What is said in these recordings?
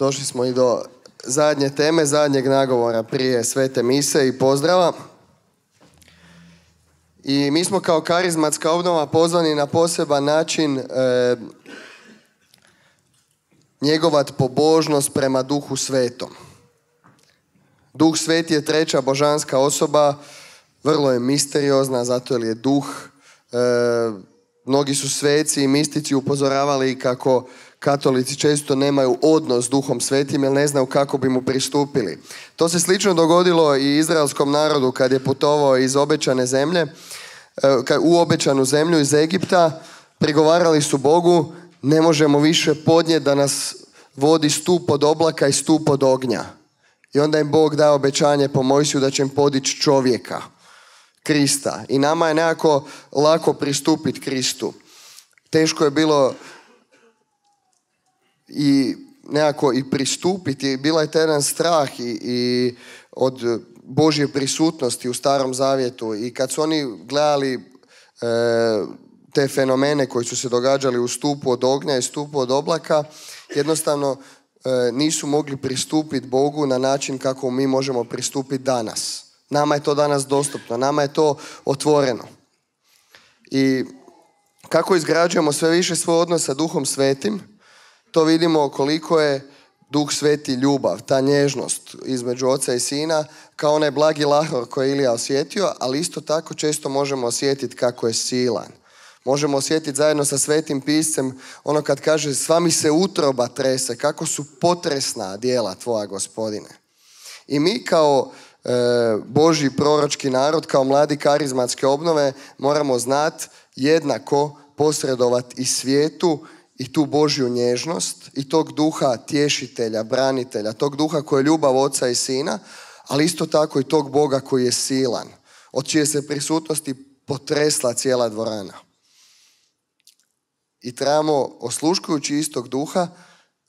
Došli smo i do zadnje teme, zadnjeg nagovora prije svete mise i pozdrava. I mi smo kao karizmatska obnova pozvani na poseban način njegovat pobožnost prema Duhu Svetom. Duh Sveti je treća božanska osoba, vrlo je misteriozna zato jer je duh. Mnogi su sveci i mistici upozoravali kako katolici često nemaju odnos s Duhom Svetim jer ne znaju kako bi mu pristupili. To se slično dogodilo i izraelskom narodu kad je putovao iz obećane zemlje, u obećanu zemlju iz Egipta. Prigovarali su Bogu, ne možemo više podnijeti da nas vodi stup od oblaka i stup od ognja. I onda im Bog daje obećanje po Mojsiju da će im podići čovjeka, Krista. I nama je nekako lako pristupiti Kristu. Teško je bilo i nekako i pristupiti. Bila je taj jedan strah i od Božje prisutnosti u Starom Zavjetu. I kad su oni gledali te fenomene koji su se događali u stupu od ognja i stupu od oblaka, jednostavno nisu mogli pristupiti Bogu na način kako mi možemo pristupiti danas. Nama je to danas dostupno, nama je to otvoreno. I kako izgrađujemo sve više svoj odnos sa Duhom Svetim, to vidimo koliko je Duh Sveti ljubav, ta nježnost između Oca i Sina, kao onaj blagi lahor koji je Ilija osjetio, ali isto tako često možemo osjetiti kako je silan. Možemo osjetiti zajedno sa Svetim Piscem ono kad kaže sva mi se utroba trese, kako su potresna djela tvoja, Gospodine. I mi kao Božji proročki narod, kao mladi karizmatske obnove moramo znati jednako posredovati i svijetu i tu Božju nježnost i tog duha tješitelja, branitelja, tog duha koji je ljubav Oca i Sina, ali isto tako i tog Boga koji je silan, od čije se prisutnosti potresla cijela dvorana. I trebamo, osluškujući istog duha,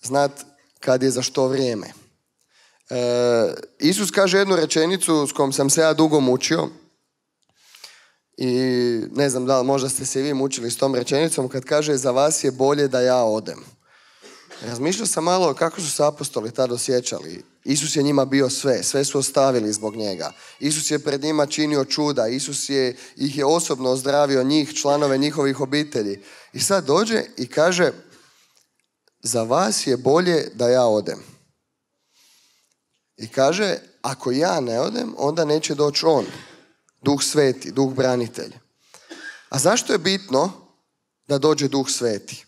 znati kad je za što vrijeme. Isus kaže jednu rečenicu s kojom sam se ja dugo mučio i ne znam da li možda ste se i vi mučili s tom rečenicom kad kaže za vas je bolje da ja odem. Razmišljao sam malo kako su se apostoli tada osjećali. Isus je njima bio sve su ostavili zbog njega. Isus je pred njima činio čuda, Isus ih je osobno ozdravio, njih, članove njihovih obitelji. I sad dođe i kaže za vas je bolje da ja odem. I kaže, ako ja ne odem, onda neće doći on, Duh Sveti, Duh branitelj. A zašto je bitno da dođe Duh Sveti?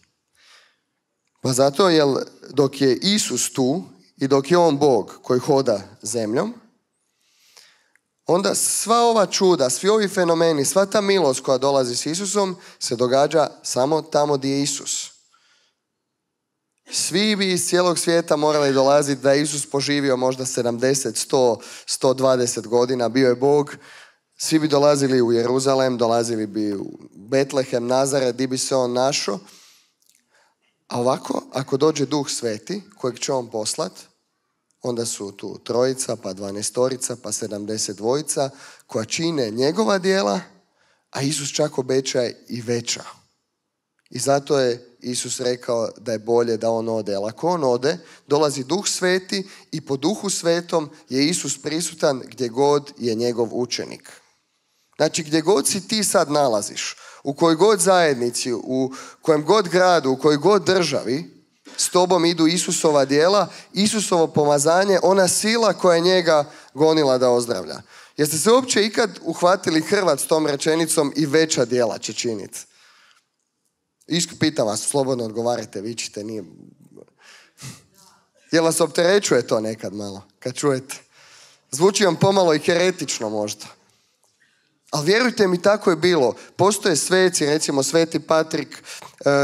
Pa zato jer dok je Isus tu i dok je on Bog koji hoda zemljom, onda sva ova čuda, svi ovi fenomeni, sva ta milost koja dolazi s Isusom se događa samo tamo gdje je Isus. Svi bi iz cijelog svijeta morali dolaziti da je Isus poživio možda 70, 100, 120 godina, bio je Bog. Svi bi dolazili u Jeruzalem, dolazili bi u Betlehem, Nazaret, di bi se on našao. A ovako, ako dođe Duh Sveti, kojeg će on poslat, onda su tu trojica, pa 12, pa 72 koja čine njegova djela, a Isus čak obećaje i veća. I zato je Isus rekao da je bolje da on ode. Ali ako on ode, dolazi Duh Sveti i po Duhu Svetom je Isus prisutan gdje god je njegov učenik. Znači gdje god si ti sad nalaziš, u kojoj god zajednici, u kojem god gradu, u kojoj god državi, s tobom idu Isusova djela, Isusovo pomazanje, ona sila koja je njega gonila da ozdravlja. Jeste se uopće ikad uhvatili hrvat s tom rečenicom i veća djela će činiti? Pitam vas, slobodno odgovarajte, vičite, nije... Jel vas opterećuje to nekad malo, kad čujete? Zvuči vam pomalo i heretično možda. Ali vjerujte mi, tako je bilo. Postoje sveci, recimo Sveti Patrik,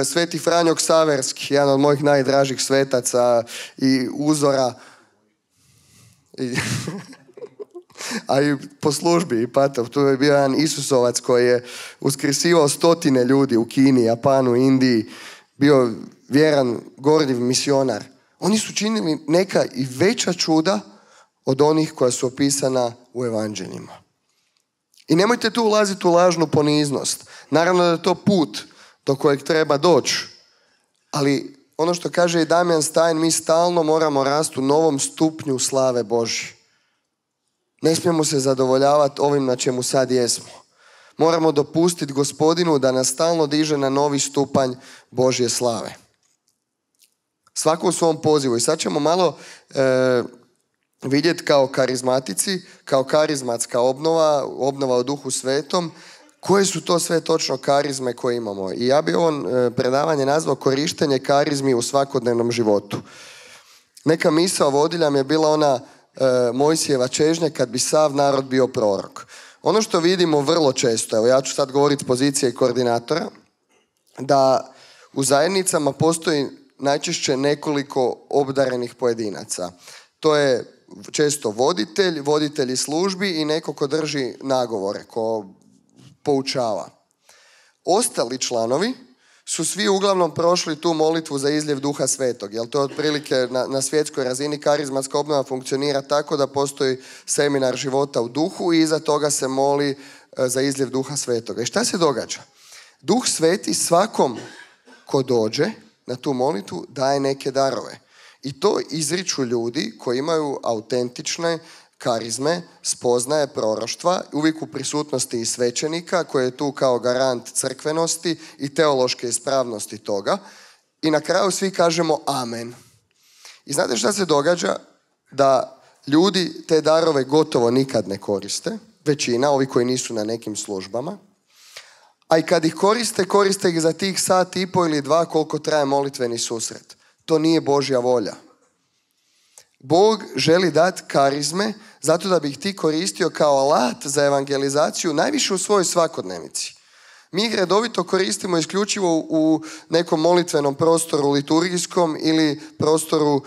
Sveti Franjo Ksaverski, jedan od mojih najdražih svetaca i uzora. A i po službi i patov. Tu je bio jedan Isusovac koji je uskrsivao 100 ljudi u Kini, Japanu, Indiji. Bio vjeran, gorljiv misionar. Oni su činili neka i veća čuda od onih koja su opisana u evanđeljima. I nemojte tu ulaziti u lažnu poniznost. Naravno da je to put do kojeg treba doći. Ali ono što kaže i Damjan Stein, mi stalno moramo rasti u novom stupnju slave Božje. Ne smijemo se zadovoljavati ovim na čemu sad jesmo. Moramo dopustiti Gospodinu da nas stalno diže na novi stupanj Božje slave. Svako u svom pozivu. I sad ćemo malo vidjeti kao karizmatici, kao karizmatska obnova u Duhu Svetom, koje su to sve točno karizme koje imamo. I ja bi ovo predavanje nazvao korištenje karizmi u svakodnevnom životu. Neka misao vodilja mi je bila ona Mojsijeva čežnja kad bi sav narod bio prorok. Ono što vidimo vrlo često, evo ja ću sad govoriti s pozicije koordinatora, da u zajednicama postoji najčešće nekoliko obdarenih pojedinaca. To je često voditelji službi i neko ko drži nagovore, ko poučava. Ostali članovi su svi uglavnom prošli tu molitvu za izljev Duha Svetog, jer to je otprilike na svjetskoj razini karizmatska obnova funkcionira tako da postoji seminar života u duhu i iza toga se moli za izljev Duha Svetoga. I šta se događa? Duh Sveti svakom ko dođe na tu molitvu daje neke darove. I to izriču ljudi koji imaju autentične karizme, spoznaje proroštva, uvijek u prisutnosti i svećenika koji je tu kao garant crkvenosti i teološke ispravnosti toga. I na kraju svi kažemo amen. I znate šta se događa? Da ljudi te darove gotovo nikad ne koriste, većina, ovi koji nisu na nekim službama, a i kad ih koriste ih za tih sat i pol ili dva koliko traje molitveni susret. To nije Božja volja. Bog želi dati karizme zato da bi ih ti koristio kao alat za evangelizaciju najviše u svojoj svakodnevici. Mi ih redovito koristimo isključivo u nekom molitvenom prostoru liturgijskom ili prostoru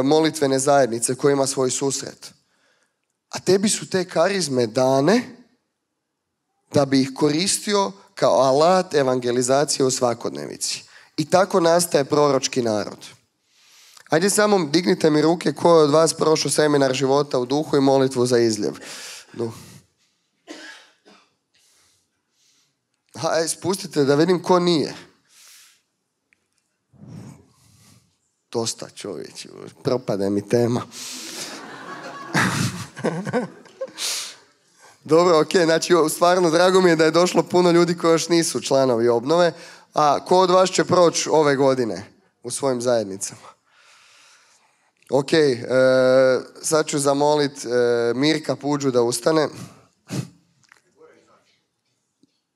molitvene zajednice koji ima svoj susret. A tebi su te karizme dane da bi ih koristio kao alat evangelizacije u svakodnevici. I tako nastaje proročki narod. Ajde samo dignite mi ruke ko je od vas prošao seminar života u duhu i molitvu za izljev. Ajde, spustite da vidim ko nije. Dosta čovječi, propade mi tema. Dobro, ok, znači stvarno drago mi je da je došlo puno ljudi koji još nisu članovi obnove. A ko od vas će proći ove godine u svojim zajednicama? Ok, sad ću zamoliti Mirka Puđu da ustane.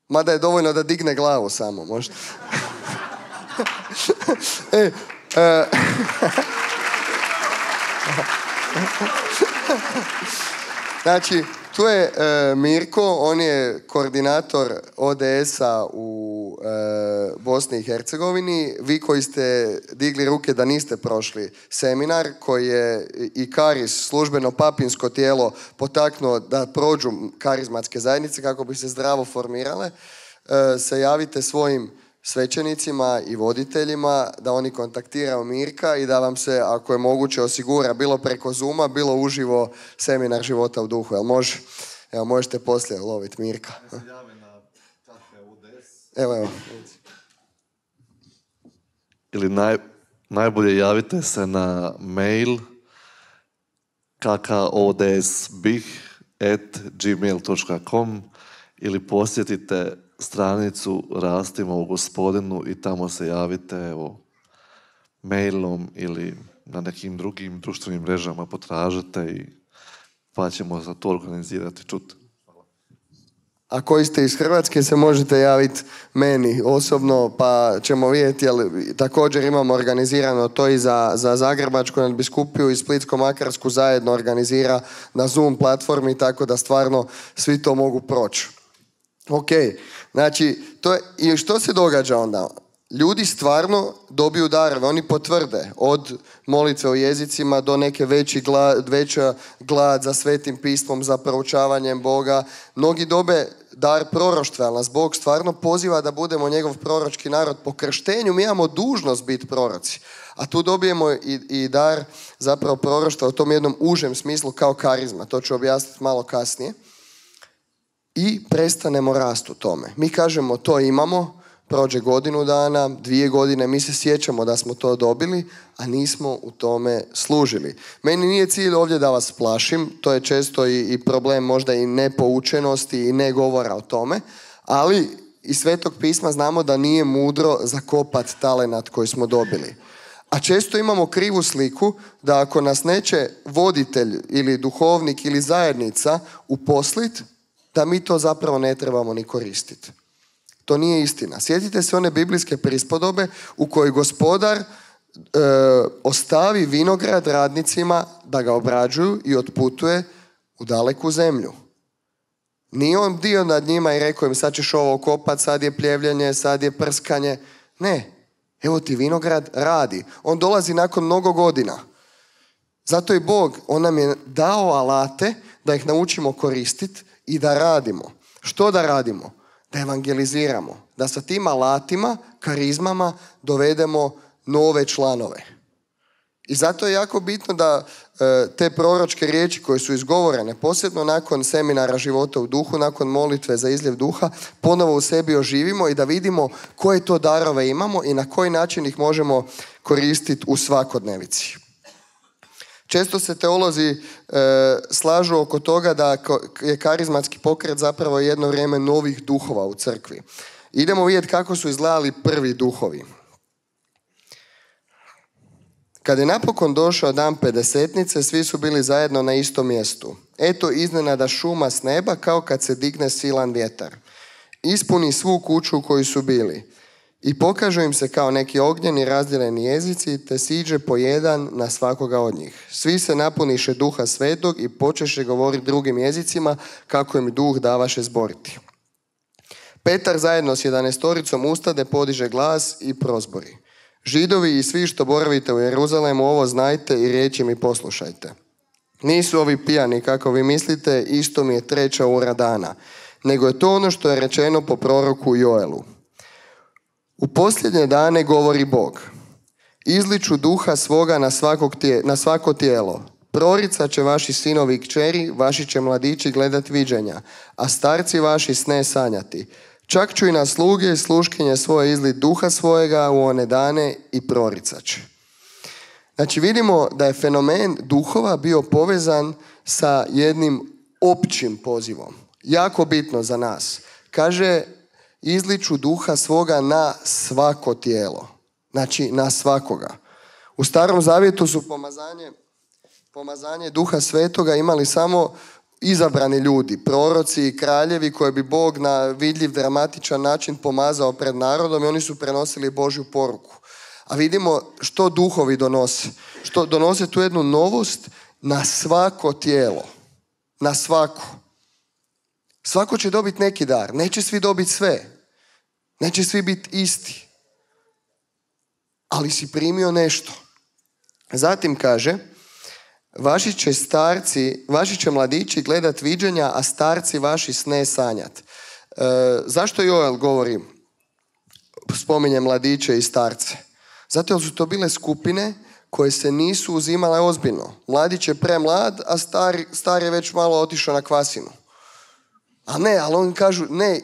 Mada je dovoljno da digne glavu samo, možda. Znači, tu je Mirko, on je koordinator ODS-a u Bosni i Hercegovini. Vi koji ste digli ruke da niste prošli seminar, koji je i Karis, službeno papinsko tijelo, potaknuo da prođu karizmatske zajednice kako bi se zdravo formirale, se javite svojim svećenicima i voditeljima da oni kontaktiraju Mirka i da vam se, ako je moguće, osigura bilo preko Zooma, bilo uživo seminar života u duhu. Jel može? Evo, možete poslije loviti Mirka. Evo. Ili najbolje javite se na mail kkodsbih@gmail.com ili posjetite stranicu Rastimo u Gospodinu i tamo se javite mailom ili na nekim drugim društvenim mrežama potražite pa ćemo za to organizirati čut. A koji ste iz Hrvatske se možete javiti meni osobno pa ćemo vidjeti, jer također imamo organizirano to i za Zagrebačku nadbiskupiju i Splitsko-makarsku zajedno organizira na Zoom platformi, tako da stvarno svi to mogu proći. Ok, znači, i što se događa onda? Ljudi stvarno dobiju darove, oni potvrde od molitve o jezicima do neke veća glad za svetim pismom, za proučavanjem Boga. Mnogi dobe dar proroštva, ali nas Bog stvarno poziva da budemo njegov proročki narod. Po krštenju mi imamo dužnost biti proroci, a tu dobijemo i dar zapravo proroštva u tom jednom užem smislu kao karizma. To ću objasniti malo kasnije. I prestanemo rasti u tome. Mi kažemo to imamo, prođe godinu dana, 2 godine, mi se sjećamo da smo to dobili, a nismo u tome služili. Meni nije cilj ovdje da vas plašim, to je često i problem možda i nepoučenosti i ne govora o tome, ali iz Svetog pisma znamo da nije mudro zakopati talenat koji smo dobili. A često imamo krivu sliku da ako nas neće voditelj ili duhovnik ili zajednica uposlit, da mi to zapravo ne trebamo ni koristiti. To nije istina. Sjetite se one biblijske prispodobe u kojoj gospodar ostavi vinograd radnicima da ga obrađuju i otputuje u daleku zemlju. Nije on dio nad njima i rekao im sad ćeš ovo kopat, sad je pljevljenje, sad je prskanje. Ne. Evo ti vinograd radi. On dolazi nakon mnogo godina. Zato i Bog, on nam je dao alate da ih naučimo koristiti i da radimo. Što da radimo? Da evangeliziramo. Da sa tim alatima, karizmama dovedemo nove članove. I zato je jako bitno da te proročke riječi koje su izgovorene, posebno nakon seminara života u duhu, nakon molitve za izljev duha, ponovo u sebi oživimo i da vidimo koje to darove imamo i na koji način ih možemo koristiti u svakodnevici. Često se teolozi slažu oko toga da je karizmatski pokret zapravo jedno vrijeme novih duhova u crkvi. Idemo vidjeti kako su izgledali prvi duhovi. Kad je napokon došao dan Pedesetnice, svi su bili zajedno na istom mjestu. Eto iznenada šuma s neba kao kad se digne silan vjetar. Ispuni svu kuću u kojoj su bili. I pokažu im se kao neki ognjeni razdijeljeni jezici, te siđe po jedan na svakoga od njih. Svi se napuniše Duha Svetog i počeše govoriti drugim jezicima kako im Duh davaše zboriti. Petar zajedno s 11 ustade, podiže glas i prozbori. Židovi i svi što boravite u Jeruzalemu, ovo znajte i riječi mi poslušajte. Nisu ovi pijani kako vi mislite, isto mi je 3 ura dana, nego je to ono što je rečeno po proroku Joelu. U posljednje dane govori Bog. Izliču duha svoga na svako tijelo. Proricat će vaši sinovi i kćeri, vaši će mladići gledat viđenja, a starci vaši sne sanjati. Čak ću i na sluge i sluškinje svoje izlit duha svojega u one dane i proricat će. Znači vidimo da je fenomen duhova bio povezan sa jednim općim pozivom. Jako bitno za nas. Kaže, izliču duha svoga na svako tijelo. Znači na svakoga. U Starom Zavjetu su pomazanje Duha Svetoga imali samo izabrani ljudi, proroci i kraljevi koje bi Bog na vidljiv, dramatičan način pomazao pred narodom i oni su prenosili Božju poruku. A vidimo što duhovi donose. Što donose tu jednu novost na svako tijelo. Na svako. Svako će dobiti neki dar. Neće svi dobiti sve. Neće svi biti isti. Ali si primio nešto. Zatim kaže, vaši će mladići gledat viđenja, a starci vaši sne sanjat. Zašto Joel govori, spominje mladiće i starce? Zato jer su to bile skupine koje se nisu uzimale ozbiljno. Mladić je premlad, a star je već malo otišao na kvasinu. A ne, ali oni kažu, ne,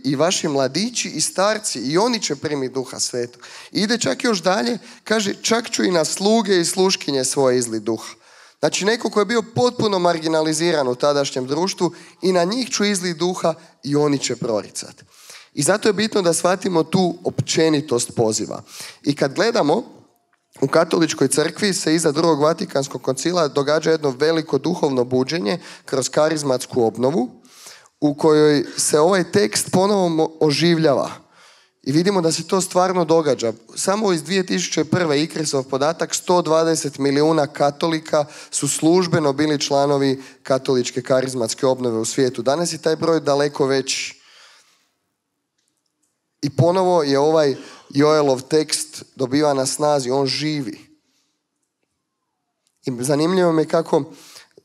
i vaši mladići i starci, i oni će primiti Duha Svetog. Ide čak još dalje, kaže, čak ću i na sluge i sluškinje svoje izlit duha. Znači, neko ko je bio potpuno marginaliziran u tadašnjem društvu i na njih ću izlit duha i oni će proricati. I zato je bitno da shvatimo tu općenitost poziva. I kad gledamo, u katoličkoj crkvi se iza drugog Vatikanskog koncila događa jedno veliko duhovno buđenje kroz karizmatsku obnovu, u kojoj se ovaj tekst ponovo oživljava. I vidimo da se to stvarno događa. Samo iz 2001. IKRIS-ov podatak, 120 milijuna katolika su službeno bili članovi katoličke karizmatske obnove u svijetu. Danas je taj broj daleko veći. I ponovo je ovaj Joelov tekst dobiva na snazi, on živi. I zanimljivo mi je kako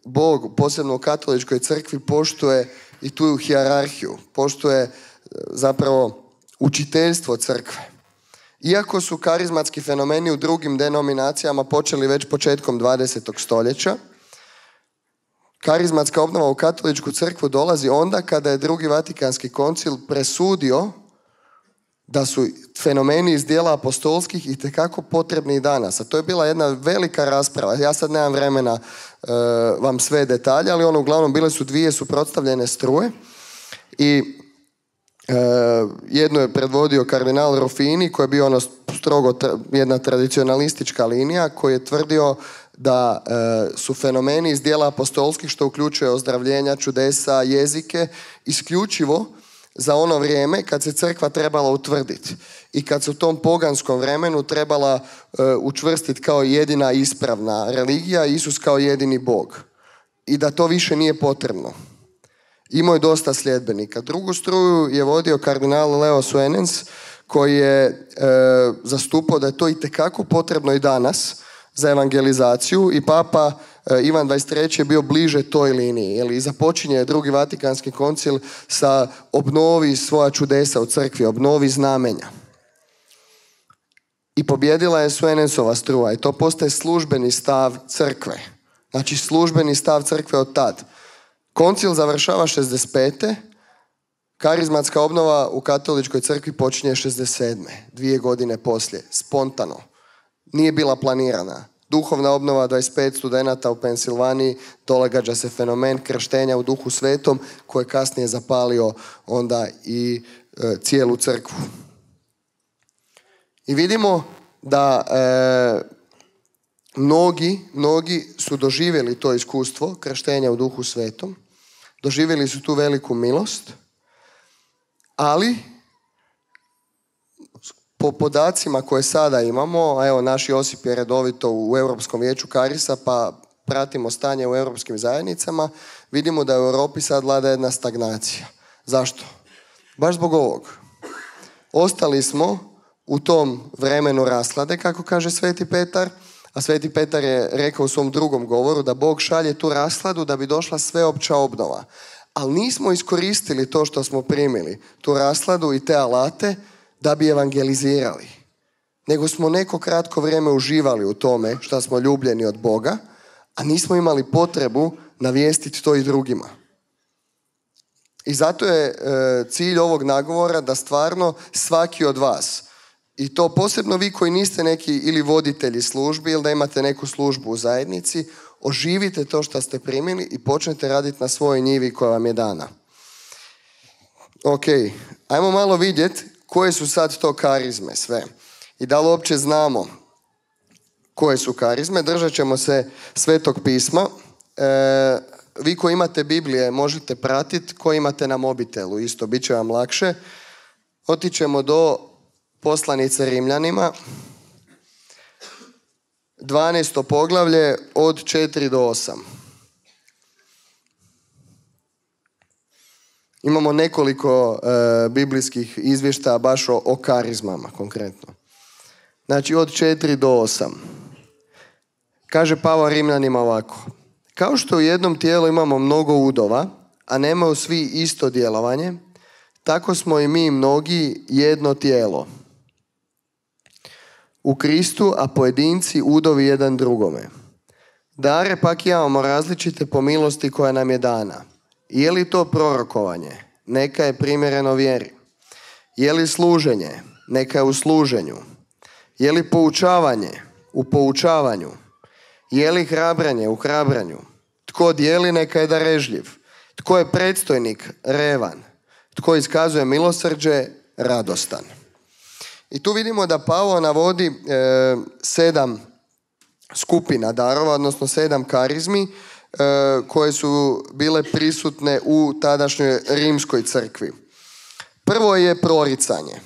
Bog, posebno u katoličkoj crkvi, poštuje i tu hijerarhiju, poštuje zapravo učiteljstvo crkve. Iako su karizmatski fenomeni u drugim denominacijama počeli već početkom 20. stoljeća, karizmatska obnova u katoličku crkvu dolazi onda kada je drugi Vatikanski koncil presudio da su fenomeni iz dijela apostolskih itekako potrebni i danas. A to je bila jedna velika rasprava. Ja sad nemam vremena vam sve detalje, ali uglavnom bile su dvije suprotstavljene struje i jedno je predvodio kardinal Ruffini, koji je bio strogo jedna tradicionalistička linija, koji je tvrdio da su fenomeni iz dijela apostolskih, što uključuje ozdravljenja, čudesa, jezike, isključivo za ono vrijeme kad se crkva trebala utvrditi i kad se u tom poganskom vremenu trebala učvrstiti kao jedina ispravna religija, Isus kao jedini Bog, i da to više nije potrebno. Imao je dosta sljedbenika. Drugu struju je vodio kardinal Leo Suenens, koji je zastupao da je to itekako potrebno i danas za evangelizaciju, i papa Ivan XXIII je bio bliže toj liniji. I započinje Drugi Vatikanski koncil sa obnovi svoja čudesa u crkvi, obnovi znamenja. I pobjedila je Suenensova struja i to postaje službeni stav crkve. Znači službeni stav crkve od tad. Koncil završava 65. Karizmatska obnova u katoličkoj crkvi počinje 67. 2 godine poslije. Spontano. Nije bila planirana. Duhovna obnova 25 studenata u Pensilvaniji, događa se fenomen krštenja u Duhu Svetom, koji je kasnije zapalio onda i cijelu crkvu. I vidimo da mnogi su doživjeli to iskustvo krštenja u Duhu Svetom, doživjeli su tu veliku milost, ali po podacima koje sada imamo, a evo naš Josip je redovito u Europskom vijeću Karisa, pa pratimo stanje u europskim zajednicama, vidimo da u Europi sad vlada jedna stagnacija. Zašto? Baš zbog ovog. Ostali smo u tom vremenu rasklade, kako kaže Sveti Petar, a Sveti Petar je rekao u svom drugom govoru da Bog šalje tu raskladu da bi došla sveopća obnova. Ali nismo iskoristili to što smo primili, tu raskladu i te alate, da bi evangelizirali. Nego smo neko kratko vrijeme uživali u tome što smo ljubljeni od Boga, a nismo imali potrebu navijestiti to i drugima. I zato je cilj ovog nagovora da stvarno svaki od vas, i to posebno vi koji niste neki ili voditelji službi ili da imate neku službu u zajednici, oživite to što ste primili i počnete raditi na svojoj njivi koja vam je dana. Ok, ajmo malo vidjeti koje su sad to karizme sve. I da li uopće znamo koje su karizme. Držat ćemo se Svetog pisma. Vi koji imate Biblije možete pratiti, koji imate na mobitelu isto, bit će vam lakše. Otićemo do poslanice Rimljanima, 12. poglavlje od 4 do 8. Imamo nekoliko biblijskih izvještaja baš o karizmama konkretno. Znači od 4 do 8. Kaže Pavao Rimljanima ovako. Kao što u jednom tijelu imamo mnogo udova, a nemaju svi isto djelovanje, tako smo i mi mnogi jedno tijelo u Kristu, a pojedinci udovi jedan drugome. Dare pak imamo različite po milosti koja nam je dana. Je li to prorokovanje? Neka je primjereno vjeri. Je li služenje? Neka je u služenju. Je li poučavanje? U poučavanju. Je li hrabranje? U hrabranju. Tko dijeli, neka je darežljiv. Tko je predstojnik? Revan. Tko iskazuje milosrđe? Radostan. I tu vidimo da Pavao navodi 7 skupina darova, odnosno 7 karizmi koje su bile prisutne u tadašnjoj rimskoj crkvi. Prvo je proricanje.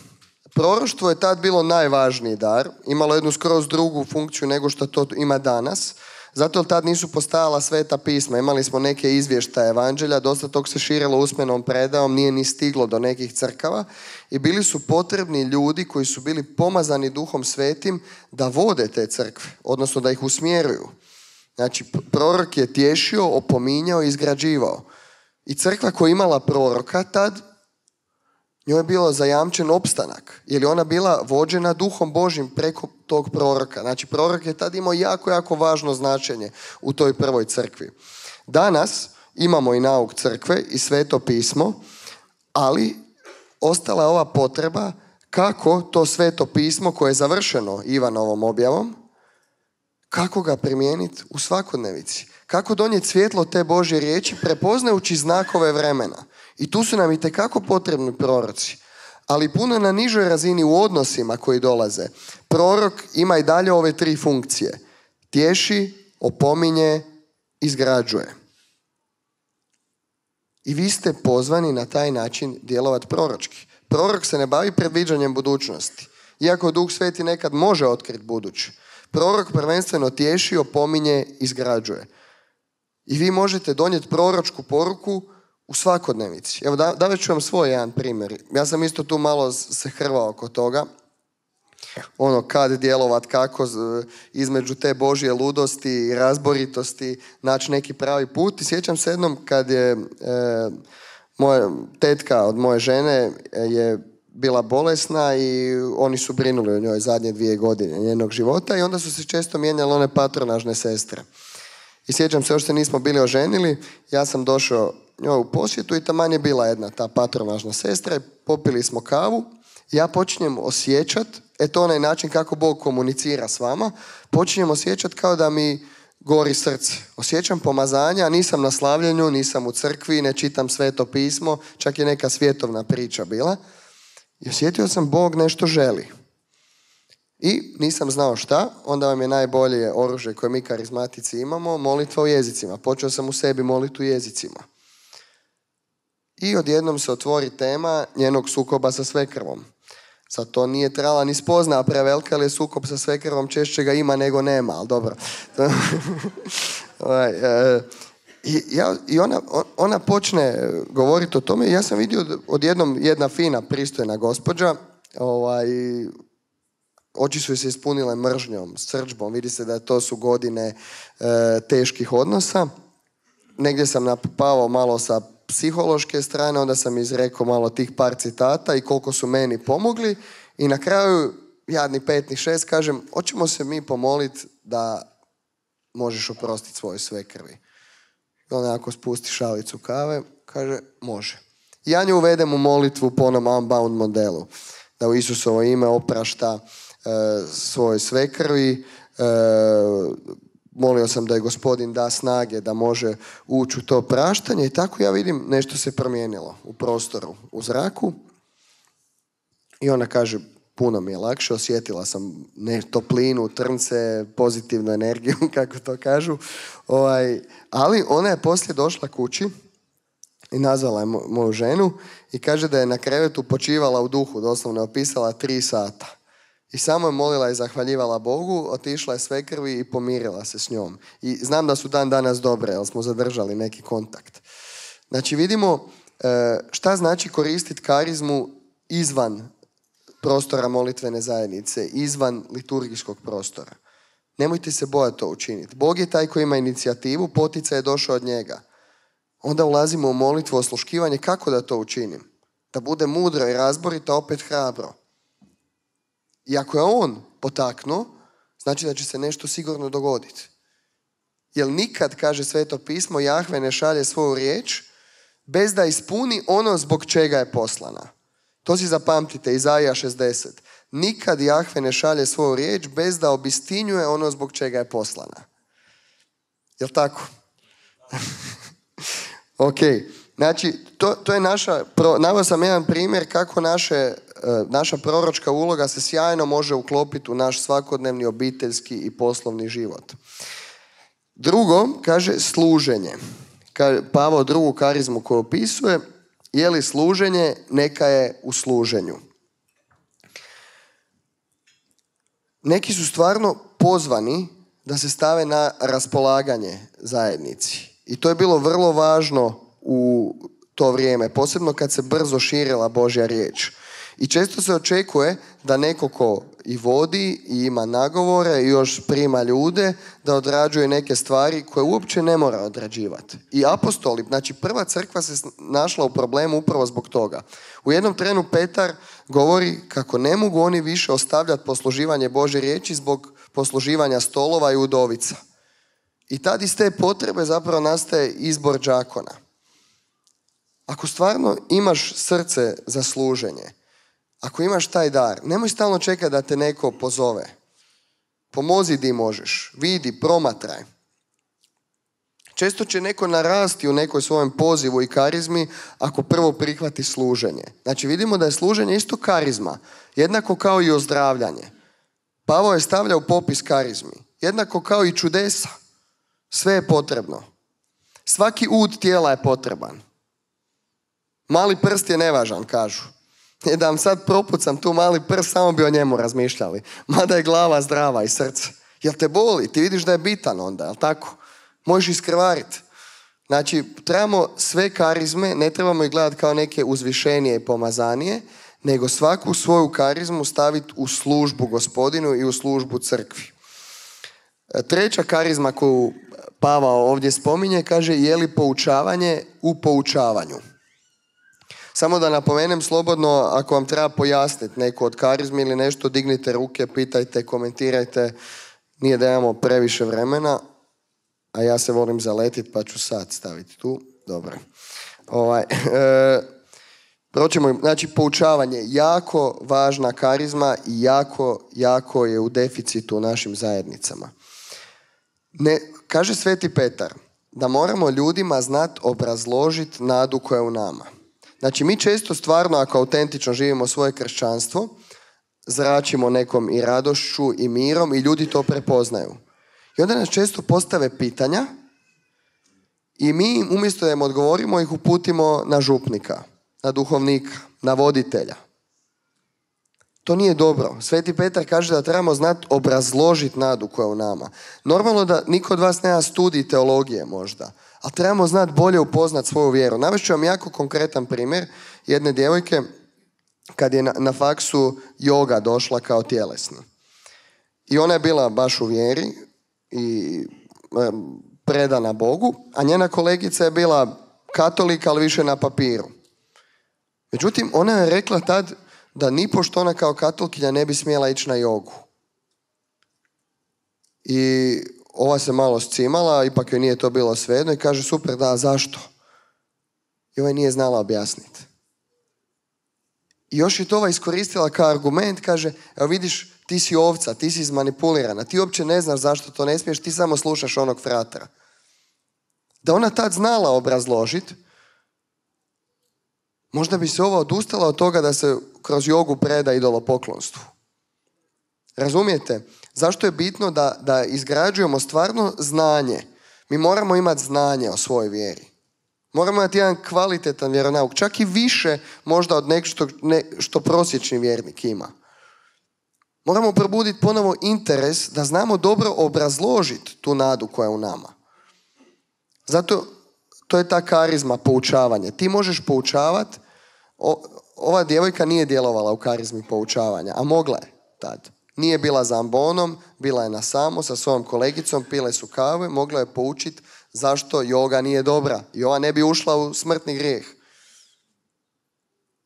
Proroštvo je tad bilo najvažniji dar, imalo jednu skroz drugu funkciju nego što to ima danas, zato tad nisu postojala sveta pisma, imali smo neke izvještaje evanđelja, dosta tog se širilo usmenom predajom, nije ni stiglo do nekih crkava i bili su potrebni ljudi koji su bili pomazani Duhom Svetim da vode te crkve, odnosno da ih usmjeruju. Znači, prorok je tješio, opominjao i izgrađivao. I crkva koja je imala proroka tad, njoj je bilo zajamčen opstanak, jer je ona bila vođena Duhom Božjim preko tog proroka. Znači, prorok je tad imao jako, jako važno značenje u toj prvoj crkvi. Danas imamo i nauk crkve i sveto pismo, ali ostala je ova potreba kako to sveto pismo koje je završeno Ivanovom objavom, kako ga primijeniti u svakodnevici. Kako donijeti svjetlo te Božje riječi prepoznajući znakove vremena. I tu su nam itekako potrebni proroci. Ali puno na nižoj razini u odnosima koji dolaze. Prorok ima i dalje ove 3 funkcije. Tješi, opominje, izgrađuje. I vi ste pozvani na taj način djelovati proročki. Prorok se ne bavi predviđanjem budućnosti. Iako Duh Sveti nekad može otkriti buduće. Prorok prvenstveno tješi, opominje, izgrađuje. I vi možete donijeti proročku poruku u svakodnevici. Evo davat ću vam svoj jedan primjer. Ja sam isto tu malo se hrvao oko toga. Kad djelovat, kako između te Božje ludosti i razboritosti naći neki pravi put. I sjećam se jednom kad je moja tetka od moje žene je bila bolesna i oni su brinuli o njoj zadnje 2 godine njenog života i onda su se često mijenjale one patronažne sestre. I sjećam se, još se nismo bili oženili, ja sam došao njoj u posjetu i taman je bila jedna ta patronažna sestra i popili smo kavu. Ja počinjem osjećati, to onaj način kako Bog komunicira s vama, počinjem osjećati kao da mi gori srce. Osjećam pomazanja, nisam na slavljenju, nisam u crkvi, ne čitam sveto pismo, čak je neka svjetovna priča bila. I osjetio sam Bog nešto želi. I nisam znao šta, onda vam je najbolje oružje koje mi karizmatici imamo, molitva u jezicima. Počeo sam u sebi moliti u jezicima. I odjednom se otvori tema njenog sukoba sa svekrvom. Sad to nije trebala ni spozna prevelika, ali je sukob sa svekrvom, češće ga ima nego nema, ali dobro. I ona počne govoriti o tome i ja sam vidio odjednom jedna fina, pristojna gospođa, oči su se ispunile mržnjom, srdžbom, vidi se da to su godine teških odnosa. Negdje sam napavao malo sa psihološke strane, onda sam izrekao malo tih par citata i koliko su meni pomogli i na kraju jadni 5 ni 6 kažem, hoćemo se mi pomoliti da možeš oprostiti svoje svekrvi. I ona ako spusti šalicu kave, kaže može. Ja nju uvedem u molitvu po onom Unbound modelu, da u Isusovo ime oprašta svoje svekrvi. Molio sam da je Gospodin da snage da može ući u to praštanje i tako ja vidim nešto se promijenilo u prostoru, u zraku. I ona kaže, puno mi je lakše, osjetila sam toplinu, trnce, pozitivnu energiju, kako to kažu. Ali ona je poslije došla kući i nazvala je moju ženu i kaže da je na krevetu počivala u duhu, doslovno je opisala 3 sata. I samo je molila i zahvaljivala Bogu, otišla je svekrvi i pomirila se s njom. I znam da su dan danas dobre, jer smo zadržali neki kontakt. Znači vidimo šta znači koristiti karizmu izvan prostora molitvene zajednice, izvan liturgijskog prostora. Nemojte se bojati to učiniti. Bog je taj koji ima inicijativu, poticaj je došao od njega. Onda ulazimo u molitvu, osluškivanje, kako da to učinim? Da bude mudro i razborito, opet hrabro. I ako je on potaknuo, znači da će se nešto sigurno dogoditi. Jer nikad, kaže Sveto pismo, Jahve ne šalje svoju riječ bez da ispuni ono zbog čega je poslana. To si zapamtite, Izaija 60. Nikad Jahve ne šalje svoju riječ bez da obistinjuje ono zbog čega je poslana. Jel' tako? Ok. Znači, to je naveo sam jedan primjer kako naša proročka uloga se sjajno može uklopiti u naš svakodnevni obiteljski i poslovni život. Drugo, kaže služenje. Pavao drugu karizmu koju opisuje, je li služenje, neka je u služenju. Neki su stvarno pozvani da se stave na raspolaganje zajednici. I to je bilo vrlo važno u to vrijeme, posebno kad se brzo širila Božja riječ. I često se očekuje da neko ko i vodi i ima nagovore i još prima ljude, da odrađuje neke stvari koje uopće ne mora odrađivati. I apostoli, znači prva crkva se našla u problemu upravo zbog toga. U jednom trenu Petar govori kako ne mogu oni više ostavljati posluživanje Božje riječi zbog posluživanja stolova i udovica. I tad iz te potrebe zapravo nastaje izbor đakona. Ako stvarno imaš srce za služenje, Ako imaš taj dar, nemoj stalno čekati da te neko pozove. Pomozi di možeš. Vidi, promatraj. Često će neko narasti u nekoj svojem pozivu i karizmi ako prvo prihvati služenje. Znači vidimo da je služenje isto karizma. Jednako kao i ozdravljanje. Pavao je stavljao popis karizmi. Jednako kao i čudesa. Sve je potrebno. Svaki ud tijela je potreban. Mali prst je nevažan, kažu. Da vam sad propucam tu mali prst, samo bi o njemu razmišljali. Mada je glava zdrava i srce. Jel te boli? Ti vidiš da je bitan onda, jel tako? Možeš iskrvariti. Znači, trebamo sve karizme, ne trebamo ih gledati kao neke uzvišenije i pomazanije, nego svaku svoju karizmu staviti u službu Gospodinu i u službu crkvi. Treća karizma koju Pavao ovdje spominje, kaže, je li poučavanje u poučavanju. Samo da napomenem slobodno, ako vam treba pojasniti neko od karizmi ili nešto, dignite ruke, pitajte, komentirajte. Nije da imamo previše vremena, a ja se volim zaletiti pa ću sad staviti tu. Dobro. Proćemo, znači poučavanje, jako važna karizma i jako je u deficitu u našim zajednicama. Kaže Sveti Petar da moramo ljudima znati obrazložiti nadu koja je u nama. Znači mi često stvarno, ako autentično živimo svoje kršćanstvo, zračimo nekom i radošću i mirom i ljudi to prepoznaju. I onda nas često postave pitanja i mi umjesto da im odgovorimo ih uputimo na župnika, na duhovnika, na voditelja. To nije dobro. Sveti Petar kaže da trebamo znati obrazložiti nadu koja je u nama. Normalno da niko od vas nema studij teologije možda, ali trebamo znati bolje upoznati svoju vjeru. Navest ću vam jako konkretan primjer jedne djevojke kad je na faksu joga došla kao tjelesni. I ona je bila baš u vjeri i predana Bogu, a njena kolegica je bila katolika, ali više na papiru. Međutim, ona je rekla tad da nipošto ona kao katolkinja ne bi smjela ići na jogu. I ova se malo scimala, ipak joj nije to bilo svejedno i kaže super, da, zašto? I ova nije znala objasniti. I još je to ova iskoristila kao argument, kaže, evo vidiš, ti si ovca, ti si izmanipulirana, ti uopće ne znaš zašto to ne smiješ, ti samo slušaš onog fratra. Da ona tad znala obrazložiti, možda bi se ova odustala od toga da se kroz jogu preda idolopoklonstvu. Razumijete? Zašto je bitno da izgrađujemo stvarno znanje? Mi moramo imati znanje o svojoj vjeri. Moramo imati jedan kvalitetan vjeronauk, čak i više možda od nešto što prosječni vjernik ima. Moramo probuditi ponovo interes da znamo dobro obrazložiti tu nadu koja je u nama. Zato to je ta karizma, poučavanje. Ti možeš poučavati. Ova djevojka nije djelovala u karizmi poučavanja, a mogla je tad. Nije bila za ambonom, bila je na samo sa svojom kolegicom, pile su kave, mogla je poučiti zašto joga nije dobra. I ova ne bi ušla u smrtni grijeh.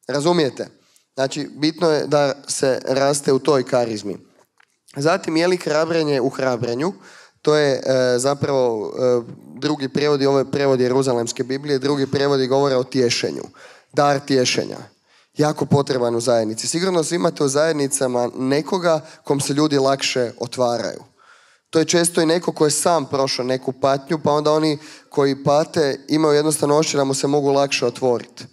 Razumijete? Znači, bitno je da se raste u toj karizmi. Zatim, je li hrabrenje u hrabrenju? To je zapravo drugi prijevodi, ovo je prijevod Jeruzalemske Biblije, drugi prijevodi govore o tješenju. Dar tješenja. Jako potreban u zajednici. Sigurno svi imate u zajednicama nekoga kom se ljudi lakše otvaraju. To je često i neko koji je sam prošao neku patnju, pa onda oni koji pate imaju jednostavno osjećaj da mu se mogu lakše otvoriti.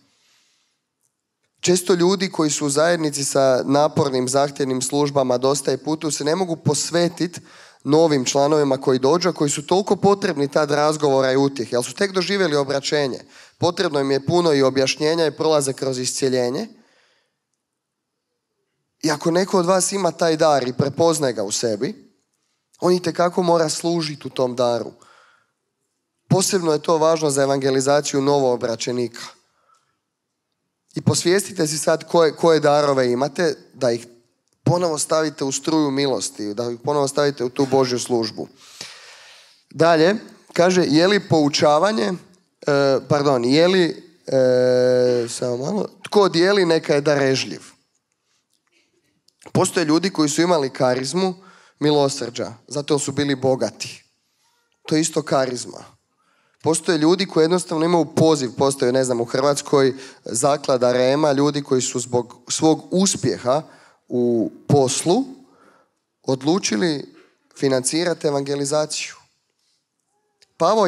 Često ljudi koji su u zajednici sa napornim, zahtjevnim službama dosta i putu se ne mogu posvetiti novim članovima koji dođu, koji su toliko potrebni tad razgovora i utjehe, jer su tek doživjeli obraćenje. Potrebno im je puno i objašnjenja i prolaze kroz iscjeljenje. I ako neko od vas ima taj dar i prepoznaje ga u sebi, on itekako mora služiti u tom daru. Posebno je to važno za evangelizaciju novoobraćenika. I posvijestite si sad koje darove imate, da ih ponovo stavite u struju milosti, da ih ponovo stavite u tu Božju službu. Dalje, kaže, je li poučavanje, tko dijeli neka je darežljiv. Postoje ljudi koji su imali karizmu milosrđa, zato su bili bogati. To je isto karizma. Postoje ljudi koji jednostavno imaju poziv, postoje, ne znam, u Hrvatskoj zaklada Rema, ljudi koji su zbog svog uspjeha u poslu odlučili financirati evangelizaciju. Pavao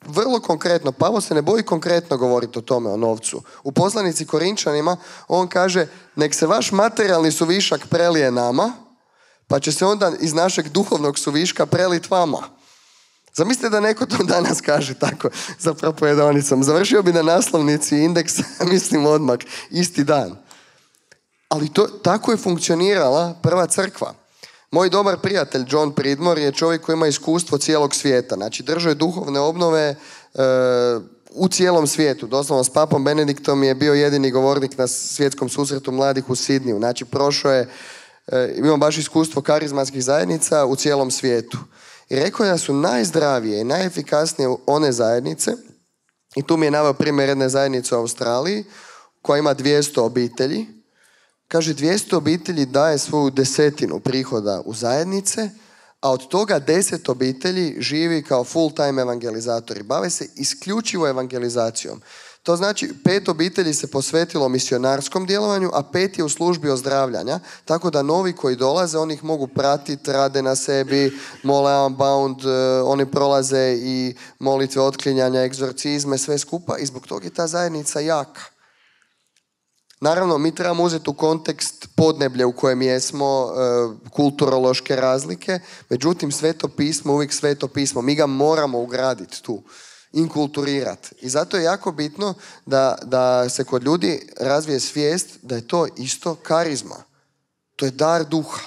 vrlo konkretno, Pavao se ne boji konkretno govoriti o tome, o novcu. U poslanici Korinčanima on kaže, nek se vaš materijalni suvišak prelije nama, pa će se onda iz našeg duhovnog suviška prelit vama. Zamislite da neko to danas kaže tako za propovedaonicom. Završio bi na naslovnici Indeksa, mislim odmah, isti dan. Ali tako je funkcionirala prva crkva. Moj dobar prijatelj John Pridmore je čovjek koji ima iskustvo cijelog svijeta. Znači, držao je duhovne obnove u cijelom svijetu. Doslovno s papom Benediktom je bio jedini govornik na svjetskom susretu mladih u Sidniju. Znači, prošao je, imao baš iskustvo karizmatskih zajednica u cijelom svijetu. I rekao je da su najzdravije i najefikasnije one zajednice, i tu mi je naveo primjer jedne zajednice u Australiji, koja ima 200 obitelji. Kaže, 200 obitelji daje svoju 10% prihoda u zajednice, a od toga 10 obitelji živi kao full time evangelizatori. Bave se isključivo evangelizacijom. To znači 5 obitelji se posvetilo misionarskom djelovanju, a 5 je u službi ozdravljanja, tako da novi koji dolaze, oni ih mogu pratiti, rade na sebi, mole unbound, oni prolaze i molitve otklinjanja, egzorcizme, sve skupa, i zbog toga je ta zajednica jaka. Naravno, mi trebamo uzeti u kontekst podneblje u kojem jesmo, kulturološke razlike, međutim, Sveto pismo, uvijek Sveto pismo, mi ga moramo ugraditi tu, inkulturirati. I zato je jako bitno da se kod ljudi razvije svijest da je to isto karizma. To je dar duha.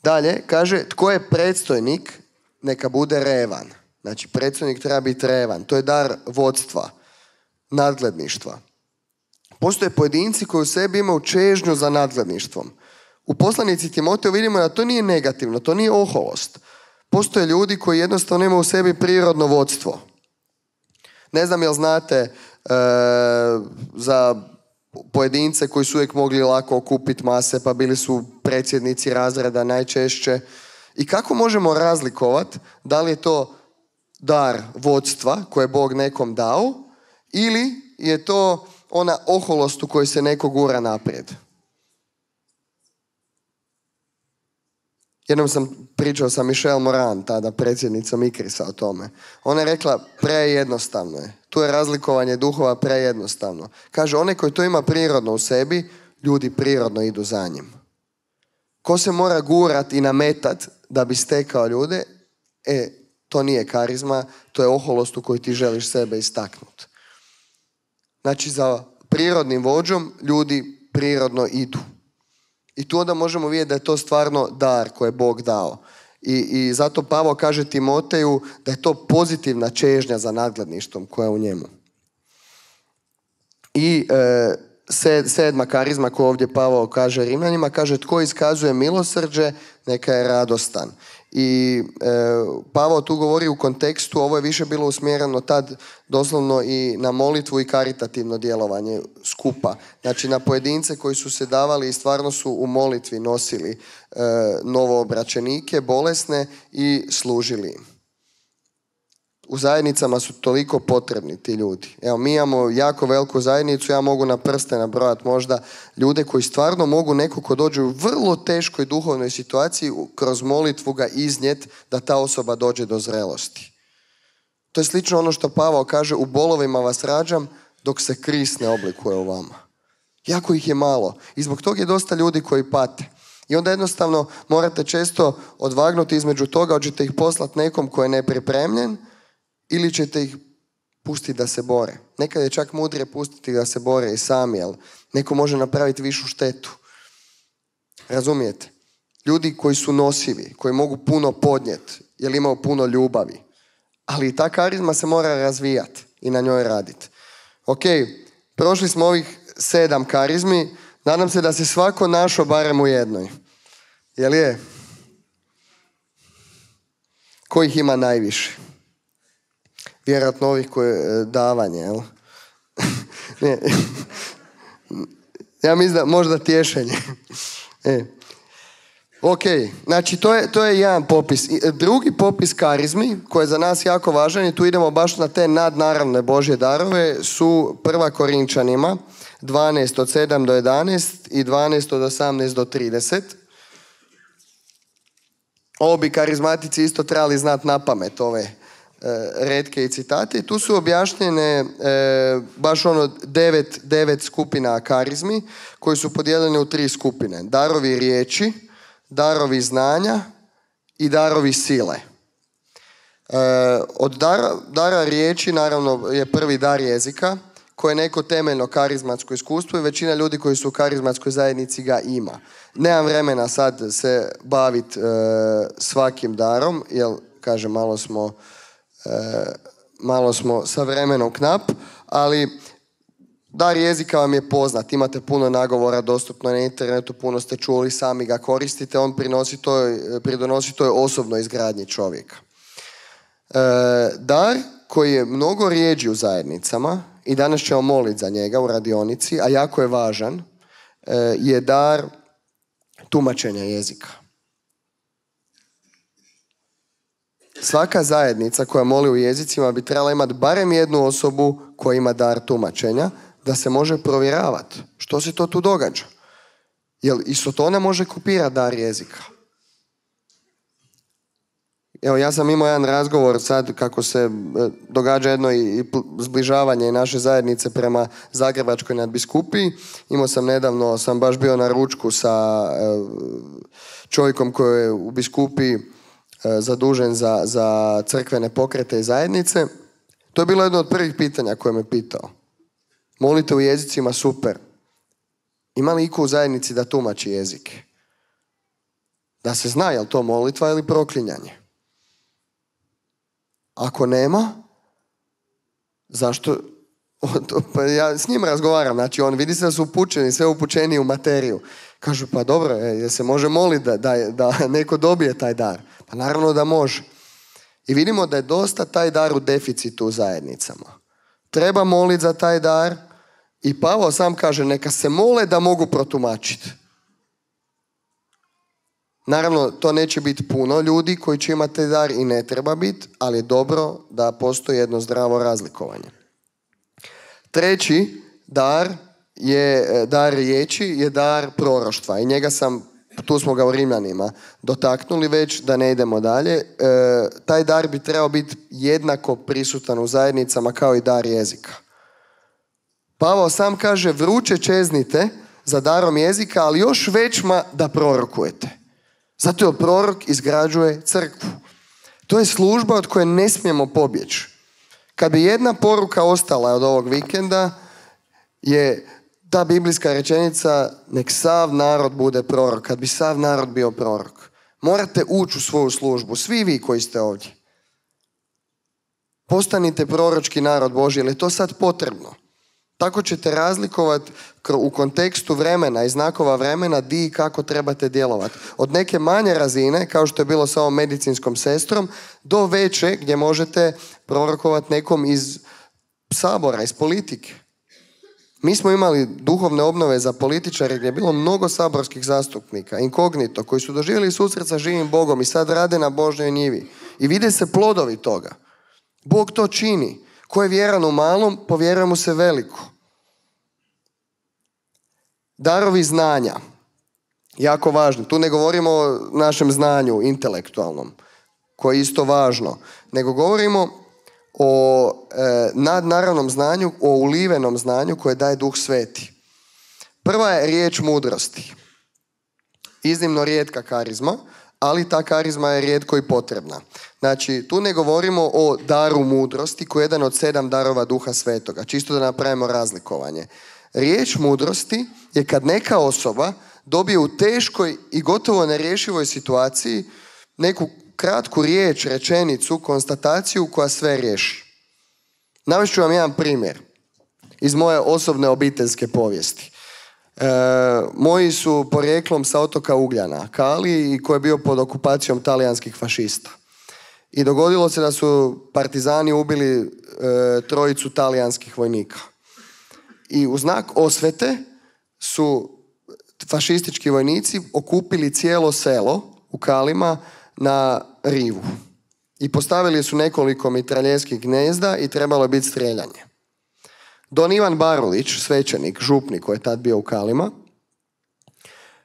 Dalje, kaže, tko je predstojnik, neka bude revan. Znači, predstojnik treba biti revan. To je dar vodstva, nadgledništva. Postoje pojedinci koji u sebi imaju čežnju za nadgledništvom. U poslanici Timoteo vidimo da to nije negativno, to nije oholost. Postoje ljudi koji jednostavno imaju u sebi prirodno vodstvo. Ne znam jel znate za pojedince koji su uvijek mogli lako okupiti mase, pa bili su predsjednici razreda najčešće. I kako možemo razlikovati da li je to dar vodstva koje je Bog nekom dao, ili je to ona oholost u kojoj se neko gura naprijed? Jednom sam pričao sa Michelle Moran, tada predsjednicom Ikrisa, o tome. Ona je rekla, prejednostavno je. Tu je razlikovanje duhova prejednostavno. Kaže, onaj koji to ima prirodno u sebi, ljudi prirodno idu za njim. Ko se mora gurat i nametat da bi stekao ljude, to nije karizma, to je oholost u kojoj ti želiš sebe istaknuti. Znači, za prirodnim vođom ljudi prirodno idu. I tu onda možemo vidjeti da je to stvarno dar koji je Bog dao. I zato Pavao kaže Timoteju da je to pozitivna čežnja za nadgledništvom koja je u njemu. I 7. karizma koju ovdje Pavao kaže Rimljanima, kaže, tko iskazuje milosrđe, neka je radostan. I Pavao tu govori u kontekstu, ovo je više bilo usmjereno tad doslovno i na molitvu i karitativno djelovanje skupa. Znači na pojedince koji su se davali i stvarno su u molitvi nosili novoobraćenike, bolesne i služili im. U zajednicama su toliko potrebni ti ljudi. Evo, mi imamo jako veliku zajednicu, ja mogu na prste nabrojati možda ljude koji stvarno mogu neko ko dođe u vrlo teškoj duhovnoj situaciji kroz molitvu ga iznijet da ta osoba dođe do zrelosti. To je slično ono što Pavao kaže, u bolovima vas rađam dok se Krist ne oblikuje u vama. Jako ih je malo i zbog toga je dosta ljudi koji pate. I onda jednostavno morate često odvagnuti između toga, hoćete ih poslati nekom ko je nepripremljen ili ćete ih pustiti da se bore. Nekad je čak mudrije pustiti da se bore i sami, jer neko može napraviti višu štetu. Razumijete? Ljudi koji su nosivi, koji mogu puno podnijeti, jer imaju puno ljubavi. Ali ta karizma se mora razvijati i na njoj raditi. Ok, prošli smo ovih 7 karizmi. Nadam se da se svako našao barem u jednoj. Jel je? Ko ih ima najviše? Vjerojatno ovih koje davanje, jel? Ne. Ja mislim da možda tješenje. Ok, znači to je jedan popis. Drugi popis karizmi, koji je za nas jako važan i tu idemo baš na te nadnaravne Božje darove, su 1. Korinčanima 12 od 7 do 11 i 12 od 18 do 30. Ovo bi karizmatici isto trebali znati na pamet, ove retke i citate. Tu su objašnjene baš devet skupina karizmi koji su podijeljene u 3 skupine. Darovi riječi, darovi znanja i darovi sile. Od dara riječi naravno je prvi dar jezika koje je neko temeljno karizmatsko iskustvo i većina ljudi koji su u karizmatskoj zajednici ga ima. Nemam vremena sad se baviti svakim darom, jer kažem malo smo sa vremenom knap, ali dar jezika vam je poznat, imate puno nagovora dostupno na internetu, puno ste čuli, sami ga koristite, on pridonosi toj osobnoj izgradnji čovjeka. Dar koji je mnogo rijeđi u zajednicama, i danas ćemo moliti za njega u radionici, a jako je važan, je dar tumačenja jezika. Svaka zajednica koja moli u jezicima bi trebala imati barem jednu osobu koja ima dar tumačenja, da se može provjeravati što se to tu događa. Jer i Sotona može kopirati dar jezika. Evo, ja sam imao jedan razgovor sad kako se događa jedno i zbližavanje naše zajednice prema Zagrebačkoj nadbiskupiji. Imao sam nedavno, sam baš bio na ručku sa čovjekom koji je u biskupiji zadužen za crkvene pokrete i zajednice. To je bilo jedno od prvih pitanja koje me pitao. Molite u jezicima, super. Ima li iko u zajednici da tumači jezike? Da se zna je li to molitva ili proklinjanje. Ako nema, zašto? Pa ja s njim razgovaram, znači on vidi se da su upućeni, sve upućeni u materiju. Kažu, pa dobro, jer se može moliti da neko dobije taj dar. Pa naravno da može. I vidimo da je dosta taj dar u deficitu u zajednicama. Treba moliti za taj dar i Pavao sam kaže, neka se mole da mogu protumačiti. Naravno, to neće biti puno ljudi koji će imati taj dar i ne treba biti, ali je dobro da postoji jedno zdravo razlikovanje. Treći dar je dar riječi, je dar proroštva i njega tu smo ga u Rimljanima dotaknuli već, da ne idemo dalje. Taj dar bi trebao biti jednako prisutan u zajednicama kao i dar jezika. Pavao sam kaže, vruće čeznite za darom jezika, ali još većma da prorokujete. Zato jer prorok izgrađuje crkvu. To je služba od koje ne smijemo pobjeći. Kad bi jedna poruka ostala od ovog vikenda, je ta biblijska rečenica, nek sav narod bude prorok. Kad bi sav narod bio prorok. Morate ući u svoju službu, svi vi koji ste ovdje. Postanite proročki narod Božji, jer je to sad potrebno. Tako ćete razlikovati u kontekstu vremena i znakova vremena di i kako trebate djelovati. Od neke manje razine, kao što je bilo sa ovom medicinskom sestrom, do veće gdje možete prorokovati nekom iz sabora, iz politike. Mi smo imali duhovne obnove za političare gdje je bilo mnogo saborskih zastupnika, inkognito, koji su doživjeli susret sa živim Bogom i sad rade na Božjoj njivi. I vide se plodovi toga. Bog to čini. Ko je vjeran u malom, povjeruje mu se veliko. Darovi znanja. Jako važno. Tu ne govorimo o našem znanju intelektualnom, koje je isto važno, nego govorimo o nadnaravnom znanju, o ulivenom znanju koje daje Duh Sveti. Prva je riječ mudrosti. Iznimno rijetka karizma, ali ta karizma je rijetko i potrebna. Znači, tu ne govorimo o daru mudrosti koji je jedan od 7 darova Duha Svetoga. Čisto da napravimo razlikovanje. Riječ mudrosti je kad neka osoba dobije u teškoj i gotovo nerješivoj situaciji neku kratku riječ, rečenicu, konstataciju koja sve riješi. Navest ću vam jedan primjer iz moje osobne obiteljske povijesti. Moji su porijeklom sa otoka Ugljana, Kali, i koji je bio pod okupacijom talijanskih fašista. I dogodilo se da su partizani ubili 3 talijanskih vojnika. I u znak osvete su fašistički vojnici okupili cijelo selo u Kalima na rivu. I postavili su nekoliko mitraljeskih gnezda i trebalo je biti strijeljanje. Don Ivan Barulić, svećenik, župnik koji je tad bio u Kalima,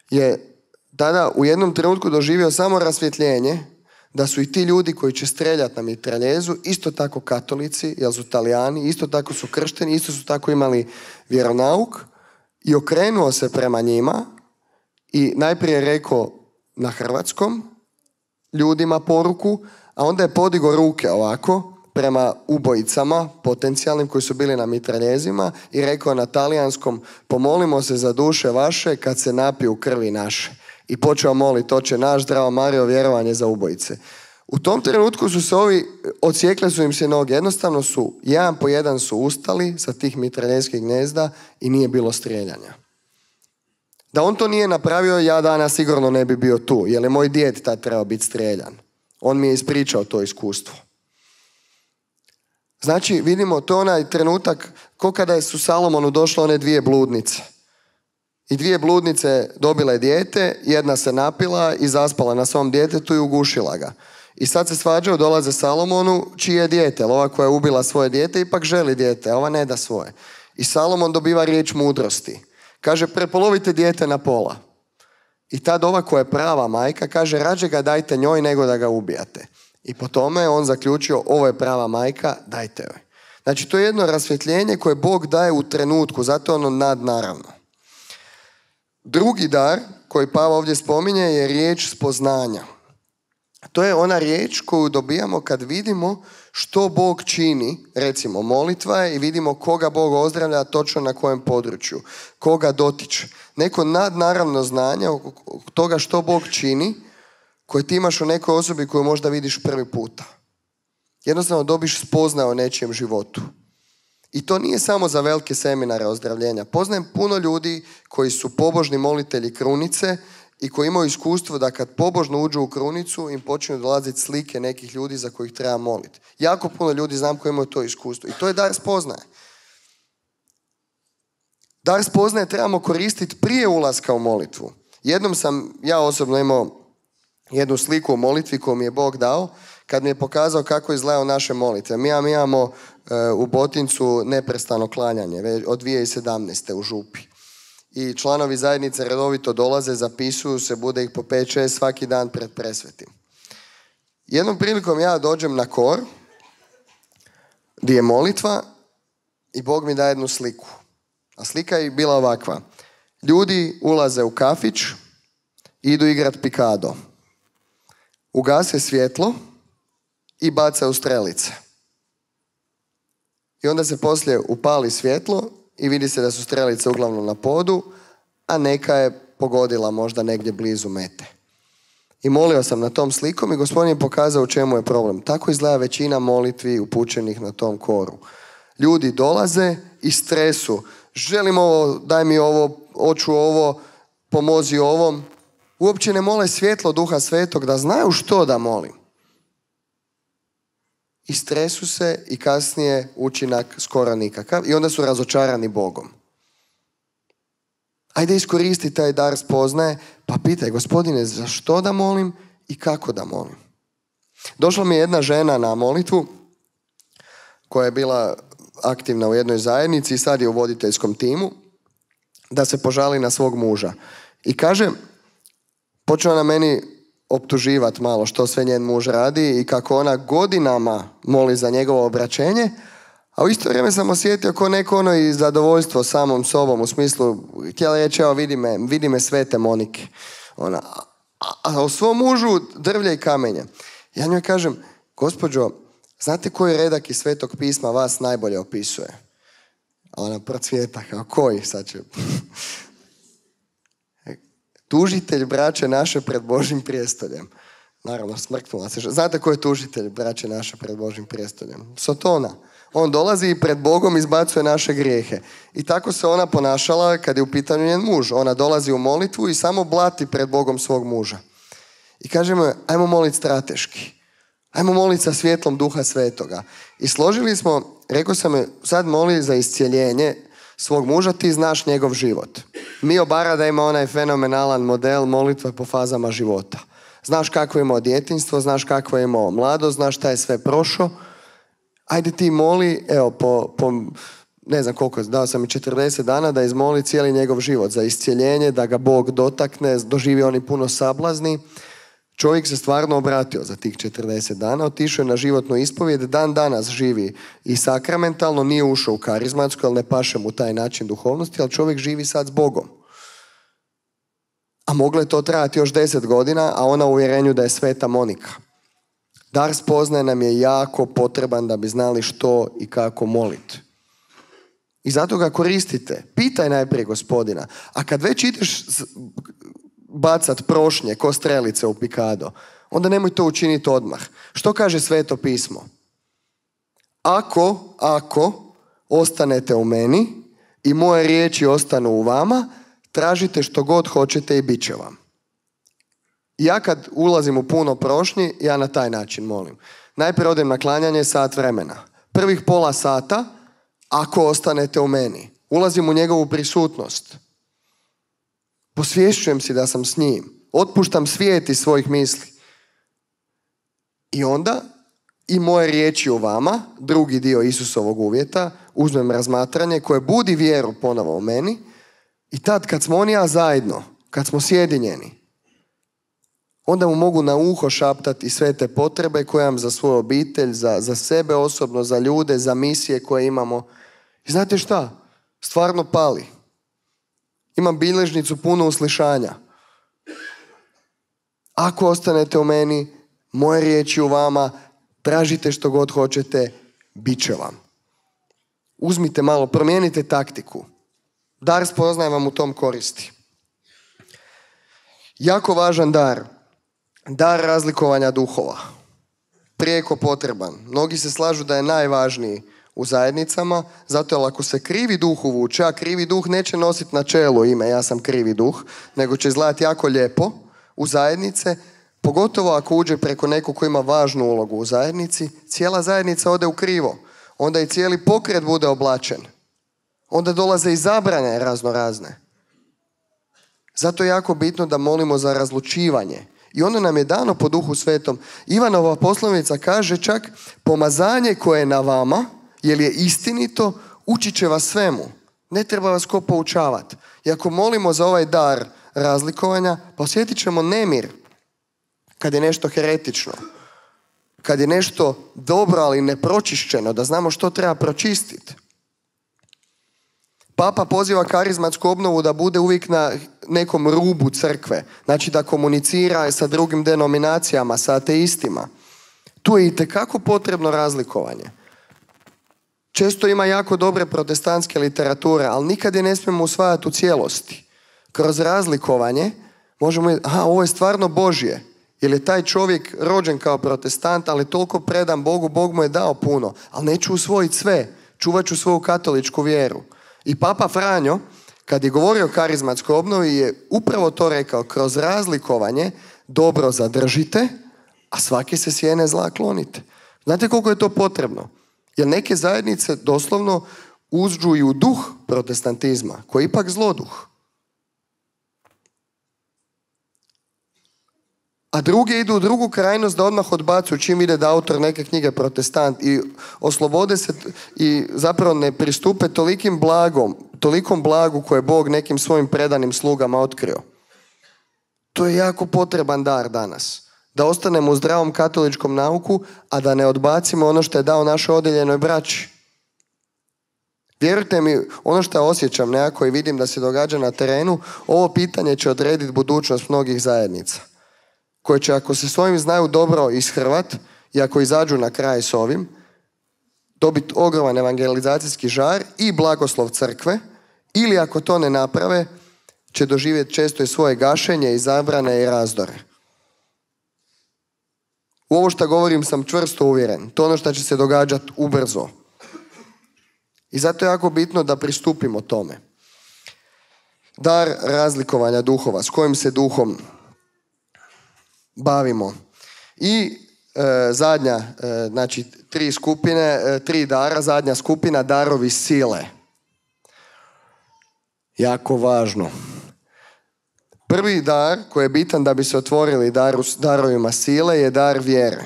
je tada u jednom trenutku doživio samo rasvjetljenje da su i ti ljudi koji će streljati na mitraljezu isto tako katolici, jer su Talijani, isto tako su kršteni, isto su tako imali vjeronauk, i okrenuo se prema njima i najprije rekao na hrvatskom ljudima poruku, a onda je podigao ruke ovako prema ubojicama potencijalnim koji su bili na mitraljezima i rekao na talijanskom: pomolimo se za duše vaše kad se napiju krvi naše. I počeo moliti: Oče naš, zdravo Mario, vjerovanje za ubojice. U tom trenutku su se ovi, odsjekle su im se noge, jednostavno su jedan po jedan su ustali sa tih mitraljeskih gnezda i nije bilo strijeljanja. Da on to nije napravio, ja danas sigurno ne bi bio tu, jer je moj djed tad trebao biti strijeljan. On mi je ispričao to iskustvo. Znači, vidimo, to je onaj trenutak ko kada su Salomonu došle one dvije bludnice. I dvije bludnice dobile dijete, jedna se napila i zaspala na svom djetetu i ugušila ga. I sad se svađaju, dolaze Salomonu, čije je dijete. Ova koja je ubila svoje dijete ipak želi dijete, a ova ne da svoje. I Salomon dobiva riječ mudrosti. Kaže: prepolovite dijete na pola. I tad ova koja je prava majka kaže: rađe ga dajte njoj nego da ga ubijate. I po tome je on zaključio: ovo je prava majka, dajte joj. Znači, to je jedno rasvjetljenje koje Bog daje u trenutku, zato je ono nadnaravno. Drugi dar koji Pavao ovdje spominje je riječ spoznanja. To je ona riječ koju dobijamo kad vidimo što Bog čini, recimo molitva je, i vidimo koga Bog ozdravlja točno na kojem području, koga dotiče. Neko nadnaravno znanje toga što Bog čini, koje ti imaš u nekoj osobi koju možda vidiš prvi puta. Jednostavno dobiš spoznao o nečijem životu. I to nije samo za velike seminare ozdravljenja. Poznajem puno ljudi koji su pobožni molitelji krunice i koji imaju iskustvo da kad pobožno uđu u krunicu im počinju dolaziti slike nekih ljudi za kojih treba moliti. Jako puno ljudi znam koji imaju to iskustvo. I to je dar spoznaje. Dar spoznaje trebamo koristiti prije ulaska u molitvu. Jednom sam ja osobno imao jednu sliku u molitvi koju mi je Bog dao, kad mi je pokazao kako izgledaju naše molitve. Mi imamo u Botincu neprestano klanjanje od 2017. u župi. I članovi zajednice redovito dolaze, zapisuju se, bude ih po 5-6 svaki dan pred presvetim. Jednom prilikom ja dođem na kor gdje je molitva i Bog mi daje jednu sliku. A slika je bila ovakva. Ljudi ulaze u kafić, idu igrat pikado. Ugase svjetlo i bacaju strelice. I onda se poslije upali svjetlo i vidi se da su strelice uglavnom na podu, a neka je pogodila možda negdje blizu mete. I molio sam na tom slikom i Gospodin je pokazao u čemu je problem. Tako izgleda većina molitvi upućenih na tom koru. Ljudi dolaze i stresu. Želim ovo, daj mi ovo, hoću ovo, pomozi ovom. Uopće ne mole svjetlo Duha Svetog da znaju što da molim. I stresu se i kasnije učinak skoro nikakav i onda su razočarani Bogom. Ajde iskoristi taj dar spoznaje pa pitaj: Gospodine, za što da molim i kako da molim. Došla mi je jedna žena na molitvu koja je bila aktivna u jednoj zajednici i sad je u voditeljskom timu, da se požali na svog muža. I kaže, počela na meni optuživati malo što sve njen muž radi i kako ona godinama moli za njegovo obraćenje, a u isto vrijeme sam osjetio kao neko ono i zadovoljstvo samom sobom, u smislu, htjela reći: evo vidi me svete Monike. A u svom mužu drvlje i kamenje. Ja njoj kažem: gospođo, znate koji redak iz Svetog pisma vas najbolje opisuje? A ona procvjeta kao: koji? Sad će... Tužitelj braće naše pred Božjim prijestoljem. Naravno, smrknula se. Znate ko je tužitelj braće naše pred Božjim prijestoljem? Sotona. On dolazi i pred Bogom izbacuje naše grijehe. I tako se ona ponašala kad je u pitanju njen muž. Ona dolazi u molitvu i samo blati pred Bogom svog muža. I kažemo: ajmo moliti strateški. Ajmo moliti sa svjetlom Duha Svetoga. I složili smo, rekao sam joj, sad moli za iscjeljenje svog muža, ti znaš njegov život. Mio Barada ima onaj fenomenalan model molitve po fazama života. Znaš kako je imao djetinjstvo, znaš kako je imao mladost, znaš šta je sve prošao. Ajde ti moli, evo, po ne znam koliko, dao sam i 40 dana da izmoli cijeli njegov život za iscijeljenje, da ga Bog dotakne, doživi oni puno sablazni. Čovjek se stvarno obratio za tih 40 dana, otišao je na životnu ispovijed, dan danas živi i sakramentalno, nije ušao u karizmatsku, ali ne paše mu taj način duhovnosti, ali čovjek živi sad s Bogom. A moglo je to trajati još 10 godina, a ona u uvjerenju da je sveta Monika. Dar spoznaje nam je jako potreban da bi znali što i kako moliti. I zato ga koristite. Pitaj najprije Gospodina. A kad već ideš bacat prošnje ko strelice u pikado, onda nemoj to učiniti odmah. Što kaže Sveto pismo? Ako ostanete u meni i moje riječi ostanu u vama, tražite što god hoćete i bit će vam. Ja kad ulazim u puno prošnji, ja na taj način molim. Najprije odem na klanjanje sat vremena. Prvih pola sata, ako ostanete u meni. Ulazim u njegovu prisutnost. Posvješćujem si da sam s njim. Otpuštam svijet iz svojih misli. I onda i moje riječi u vama, drugi dio Isusovog uvjeta, uzmem razmatranje koje budi vjeru ponovo u meni i tad kad smo on i ja zajedno, kad smo sjedinjeni, onda mu mogu na uho šaptati sve te potrebe koje imam za svoju obitelj, za sebe osobno, za ljude, za misije koje imamo. I znate šta? Stvarno pali. Imam bilježnicu puno uslišanja. Ako ostanete u meni, moje riječi u vama, tražite što god hoćete, bit će vam. Uzmite malo, promijenite taktiku. Dar spoznaje vam u tom koristi. Jako važan dar. Dar razlikovanja duhova. Prijeko potreban. Mnogi se slažu da je najvažniji u zajednicama, zato jer ako se krivi duh uvuče, a krivi duh neće nositi na čelu ime ja sam krivi duh, nego će izgledati jako lijepo u zajednice, pogotovo ako uđe preko nekog koji ima važnu ulogu u zajednici, cijela zajednica ode u krivo. Onda i cijeli pokret bude oblačen. Onda dolaze i zabrane razne. Zato je jako bitno da molimo za razlučivanje. I ono nam je dano po Duhu Svetom. Ivanova poslovnica kaže čak pomazanje koje je na vama, jer je istinito, učit će vas svemu. Ne treba vas ko poučavati. I ako molimo za ovaj dar razlikovanja, pa osjetit ćemo nemir kad je nešto heretično. Kad je nešto dobro, ali nepročišćeno, da znamo što treba pročistiti. Papa poziva karizmatsku obnovu da bude uvijek na nekom rubu crkve. Znači da komunicira sa drugim denominacijama, sa ateistima. Tu je itekako potrebno razlikovanje. Često ima jako dobre protestantske literature, ali nikad je ne smijemo usvajati u cijelosti. Kroz razlikovanje možemo reći, ovo je stvarno Božje. Jer je taj čovjek rođen kao protestant, ali toliko predan Bogu, Bog mu je dao puno. Ali neću usvojiti sve. Čuvat ću svoju katoličku vjeru. I Papa Franjo, kad je govorio o karizmatskoj obnovi, je upravo to rekao. Kroz razlikovanje dobro zadržite, a svake se sjene zla klonite. Znate koliko je to potrebno? Jer neke zajednice doslovno uzđuju duh protestantizma, koji je ipak zloduh. A druge idu u drugu krajnost da odmah odbacuju čim vide da autor neke knjige protestant i oslobode se i zapravo ne pristupe tolikom blagu koje je Bog nekim svojim predanim slugama otkrio. To je jako potreban dar danas. Da ostanemo u zdravom katoličkom nauku, a da ne odbacimo ono što je dao našoj odjeljenoj braći. Vjerujte mi, ono što ja osjećam nekako i vidim da se događa na terenu, ovo pitanje će odrediti budućnost mnogih zajednica. Koje će, ako se s ovim znaju dobro ishrvat i ako izađu na kraj s ovim, dobiti ogroman evangelizacijski žar i blagoslov crkve, ili ako to ne naprave, će doživjeti često i svoje gašenje i zabrane i razdore. U ovo što govorim sam čvrsto uvjeren. To je ono što će se događati ubrzo. I zato je jako bitno da pristupimo tome. Dar razlikovanja duhova. S kojim se duhom bavimo. I zadnja, znači 3 skupine, 3 dara, zadnja skupina, darovi sile. Jako važno. Prvi dar koji je bitan da bi se otvorili darovima sile je dar vjere.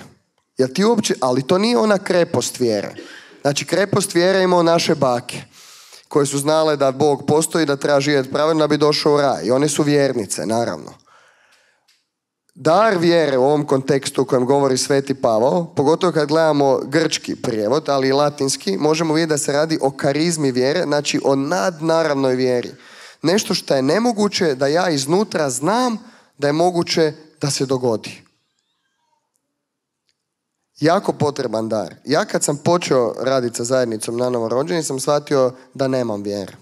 Jer ti uopće, ali to nije ona krepost vjere. Znači krepost vjere imao naše bake koje su znale da Bog postoji, da treba živjeti pravilno da bi došao u raj. I one su vjernice, naravno. Dar vjere u ovom kontekstu u kojem govori Sveti Pavao, pogotovo kad gledamo grčki prijevod, ali i latinski, možemo vidjeti da se radi o karizmi vjere, znači o nadnaravnoj vjeri. Nešto što je nemoguće da ja iznutra znam da je moguće da se dogodi. Jako potreban dar. Ja kad sam počeo raditi sa zajednicom na novorođeni sam shvatio da nemam vjere.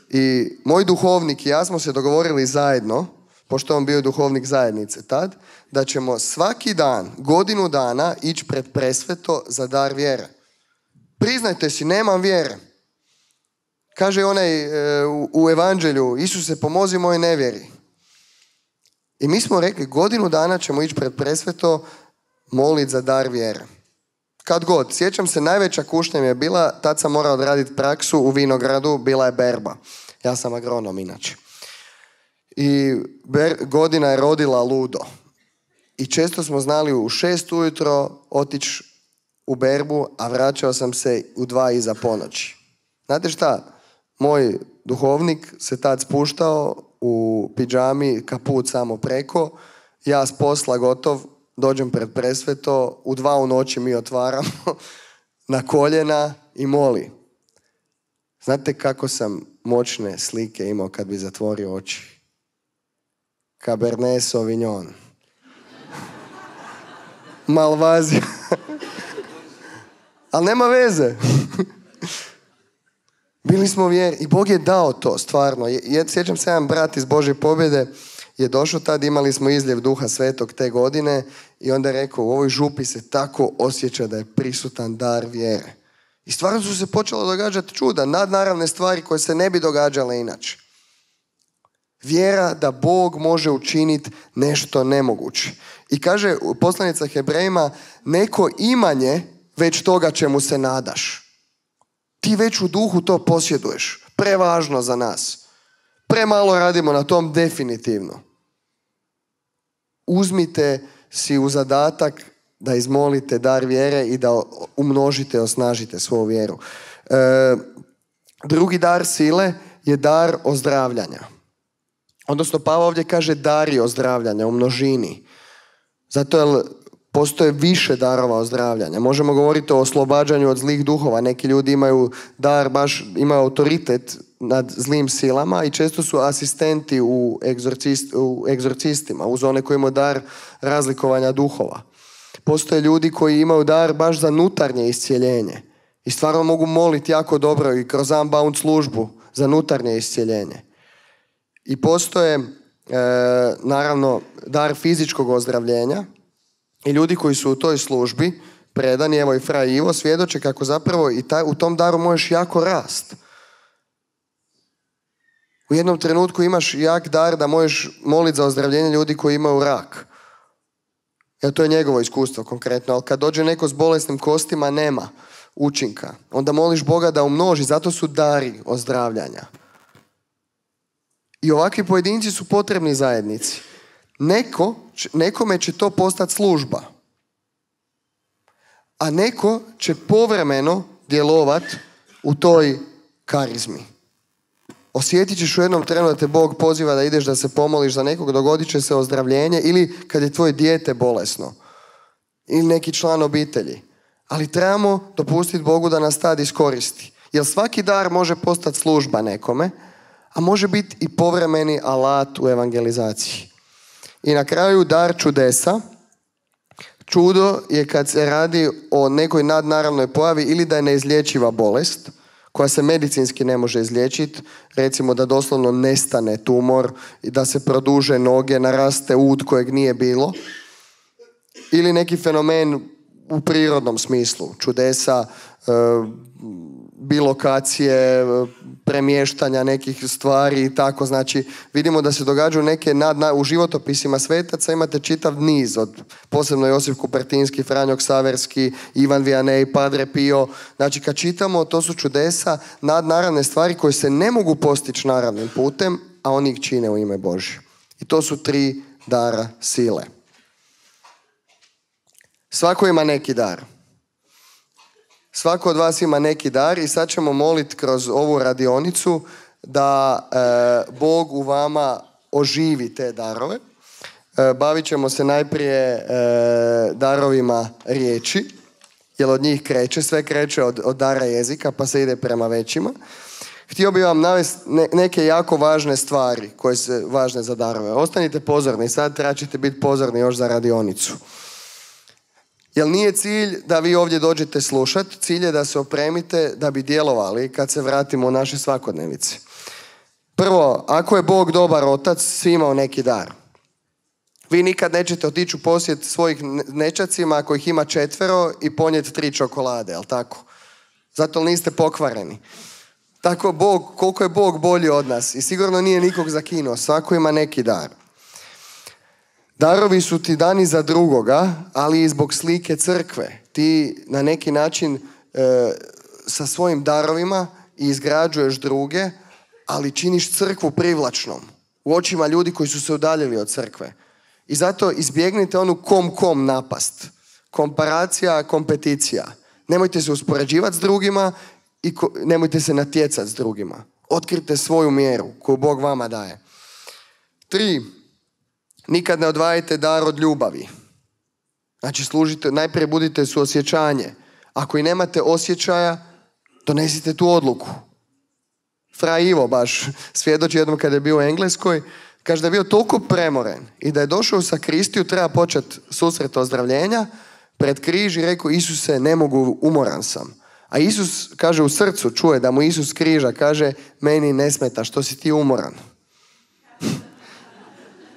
I moj duhovnik i ja smo se dogovorili zajedno, pošto on bio duhovnik zajednice tad, da ćemo svaki dan, godinu dana ići pred presveto za dar vjere. Priznajte si, nemam vjere. Kaže onaj u evanđelju, Isuse pomozi mojoj nevjeri. I mi smo rekli, godinu dana ćemo ići pred presveto moliti za dar vjere. Kad god. Sjećam se, najveća kušnja mi je bila, tad sam morao odraditi praksu u vinogradu, bila je berba. Ja sam agronom inače. I godina je rodila ludo. I često smo znali u 6 ujutro otići u berbu, a vraćao sam se u 2 iza ponoći. Znate šta? Moj duhovnik se tad spuštao u pidžami, kaput samo preko, ja s posla gotov, dođem pred presveto, u 2 u noći mi otvaramo na koljena i moli. Znate kako sam moćne slike imao kad bi zatvorio oči? Cabernet Sauvignon. Malvazija. Ali nema veze. Bili smo vjerni i Bog je dao to, stvarno. Sjećam se, jedan brat iz Božje pobjede je došao tad, imali smo izljev Duha Svetog te godine i onda je rekao, u ovoj župi se tako osjeća da je prisutan dar vjere. I stvarno su se počelo događati čuda, nadnaravne stvari koje se ne bi događale inače. Vjera da Bog može učiniti nešto nemoguće. I kaže poslanica Hebrejima, neko imanje već toga čemu se nadaš. Ti već u duhu to posjeduješ. Prevažno za nas. Premalo radimo na tom definitivno. Uzmite si u zadatak da izmolite dar vjere i da umnožite, osnažite svoju vjeru. Drugi dar sile je dar ozdravljanja. Odnosno Pavao ovdje kaže dari ozdravljanja u množini. Zato jer postoje više darova ozdravljanja. Možemo govoriti o oslobađanju od zlih duhova. Neki ljudi imaju dar, baš imaju autoritet nad zlim silama i često su asistenti u egzorcistima, uz one koji imaju dar razlikovanja duhova. Postoje ljudi koji imaju dar baš za nutarnje iscjeljenje. I stvarno mogu moliti jako dobro i kroz Unbound službu za nutarnje iscjeljenje. I postoje, naravno, dar fizičkog ozdravljenja. I ljudi koji su u toj službi predani, evo i Fra Ivo, svjedoče kako zapravo i u tom daru možeš jako rast. U jednom trenutku imaš jak dar da možeš moliti za ozdravljenje ljudi koji imaju rak. Jer to je njegovo iskustvo konkretno. Ali kad dođe neko s bolesnim kostima, nema učinka. Onda moliš Boga da umnoži, zato su dari ozdravljanja. I ovakvi pojedinci su potrebni zajednici. Nekome će to postati služba. A neko će povremeno djelovati u toj karizmi. Osjetit ćeš u jednom trenu da te Bog poziva da ideš da se pomoliš za nekog, dogodit će se ozdravljenje ili kad je tvoje dijete bolesno. Ili neki član obitelji. Ali trebamo dopustiti Bogu da nas tad iskoristi. Jer svaki dar može postati služba nekome, a može biti i povremeni alat u evangelizaciji. I na kraju dar čudesa. Čudo je kad se radi o nekoj nadnaravnoj pojavi ili da je neizlječiva bolest koja se medicinski ne može izliječiti. Recimo da doslovno nestane tumor i da se produže noge, naraste ud kojeg nije bilo. Ili neki fenomen u prirodnom smislu, čudesa, bilokacije, premještanja nekih stvari i tako. Znači, vidimo da se događaju neke u životopisima svetaca imate čitav niz, od posebno Josip Kupertinski, Franjo Ksaverski, Ivan Vianney, Padre Pio. Znači, kad čitamo, to su čudesa, nadnaravne stvari koje se ne mogu postići naravnim putem, a oni ih čine u ime Božje. I to su 3 dara sile. Svako ima neki dar. Svako od vas ima neki dar i sad ćemo moliti kroz ovu radionicu da Bog u vama oživi te darove. Bavit ćemo se najprije darovima riječi, jer od njih kreće, sve kreće od dara jezika pa se ide prema većima. Htio bih vam navesti neke jako važne stvari koje su važne za darove. Ostanite pozorni, sad trebaćete biti pozorni još za radionicu. Jer nije cilj da vi ovdje dođete slušati, cilj je da se opremite da bi djelovali kad se vratimo u naše svakodnevice. Prvo, ako je Bog dobar otac, svi imao neki dar. Vi nikad nećete otići u posjet svojih nećacima ako ih ima 4 i ponijeti 3 čokolade, jel tako? Zato niste pokvareni. Tako Bog, koliko je Bog bolji od nas i sigurno nije nikog zakinuo, svako ima neki dar. Darovi su ti dani za drugoga, ali i zbog slike crkve. Ti na neki način sa svojim darovima izgrađuješ druge, ali činiš crkvu privlačnom u očima ljudi koji su se udaljili od crkve. I zato izbjegnite onu kom napast. Komparacija, kompeticija. Nemojte se uspoređivati s drugima i nemojte se natjecati s drugima. Otkrite svoju mjeru koju Bog vama daje. 3. Nikad ne odvajajte dar od ljubavi. Znači, najprije budite suosjećanje. Ako i nemate osjećaja, donesite tu odluku. Fra Ivo baš svjedoči jednom kada je bio u Engleskoj, kaže da je bio toliko premoren i da je došao u sakristiju, treba početi susret ozdravljenja, pred križ i rekao: Isuse, ne mogu, umoran sam. A Isus, kaže, u srcu čuje da mu Isus križa, kaže: meni ne smeta što si ti umoran.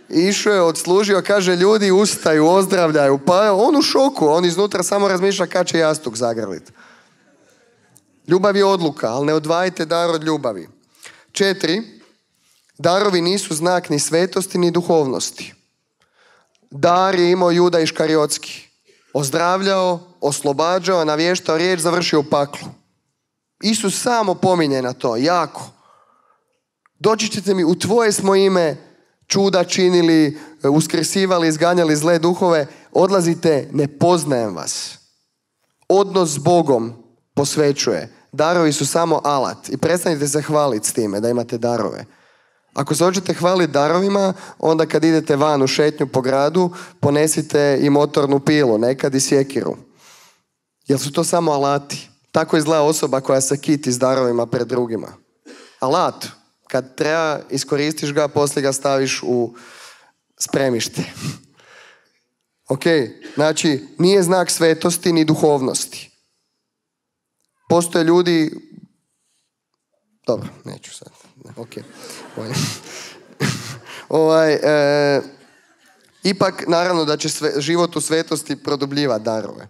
Išao je, odslužio, kaže: ljudi ustaju, ozdravljaju, pa on u šoku, on iznutra samo razmišlja kad će jastuk zagrliti. Ljubav je odluka, ali ne odvajajte dar od ljubavi. 4. Darovi nisu znak ni svetosti ni duhovnosti. Dar je imao Juda Iškariotski. Ozdravljao, oslobađao, navještao riječ, završio u paklu. Isus samo pominje na to, jako. Doći ćete mi, u tvoje smo ime čuda činili, uskrsivali, izganjali zle duhove, odlazite, ne poznajem vas. Odnos s Bogom posvećuje. Darovi su samo alat i prestanite se hvaliti s time da imate darove. Ako se hoćete hvaliti darovima, onda kad idete van u šetnju po gradu, ponesite i motornu pilu, nekad i sjekiru. Jer su to samo alati. Tako izgleda osoba koja se kiti s darovima pred drugima. Alat. Kad treba, iskoristiš ga, poslije ga staviš u spremište. Ok, znači, nije znak svetosti ni duhovnosti. Postoje ljudi... Dobro, neću sad. Ok. Ipak, naravno da će život u svetosti produbljivati darove.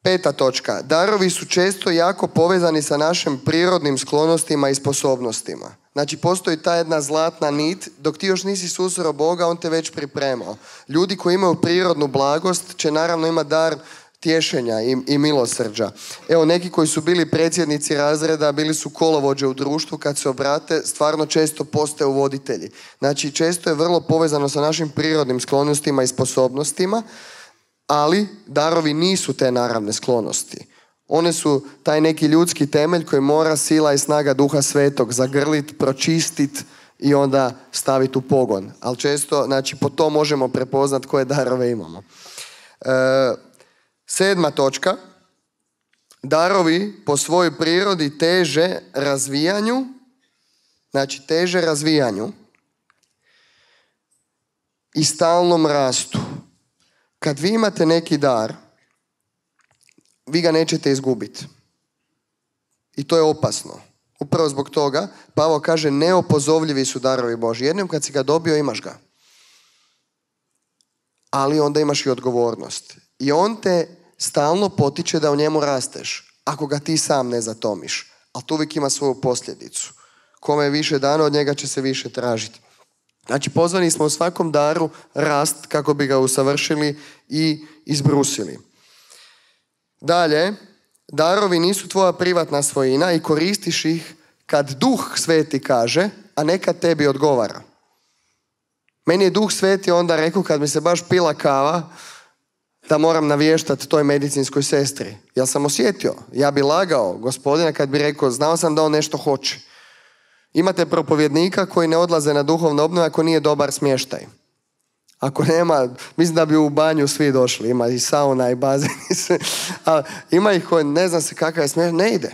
5. točka. Darovi su često jako povezani sa našim prirodnim sklonostima i sposobnostima. Znači, postoji ta jedna zlatna nit, dok ti još nisi susreo Boga, on te već pripremao. Ljudi koji imaju prirodnu blagost će naravno imati dar tješenja i milosrđa. Evo, neki koji su bili predsjednici razreda, bili su kolovođe u društvu, kad se obrate, stvarno često postaju voditelji. Znači, često je vrlo povezano sa našim prirodnim sklonostima i sposobnostima, ali darovi nisu te naravne sklonosti. One su taj neki ljudski temelj koji mora sila i snaga Duha Svetog zagrlit, pročistit i onda staviti u pogon. Ali često, znači, po to možemo prepoznat koje darove imamo. 7. točka. Darovi po svojoj prirodi teže razvijanju, znači teže razvijanju i stalnom rastu. Kad vi imate neki dar, vi ga nećete izgubiti. I to je opasno. Upravo zbog toga Pavao kaže: neopozovljivi su darovi Božji. Jednom kad si ga dobio, imaš ga. ali onda imaš i odgovornost. I on te stalno potiče da u njemu rasteš, ako ga ti sam ne zatomiš. Ali to uvijek ima svoju posljedicu. Kome je više dano, od njega će se više tražiti. Znači, pozvani smo u svakom daru rast kako bi ga usavršili i izbrusili. Dalje, darovi nisu tvoja privatna svojina i koristiš ih kad Duh Sveti kaže, a ne kad tebi odgovara. Meni je Duh Sveti onda rekao, kad mi se baš pila kava, da moram navještati toj medicinskoj sestri. Ja sam osjetio, ja bi lagao gospodina kad bi rekao, znao sam da on nešto hoće. Imate propovjednika koji ne odlaze na duhovnu obnovu ako nije dobar smještaj. Ako nema, mislim da bi u banju svi došli. Ima i sauna i bazen. A ima ih koji ne zna se kakav je smještaj. Ne ide.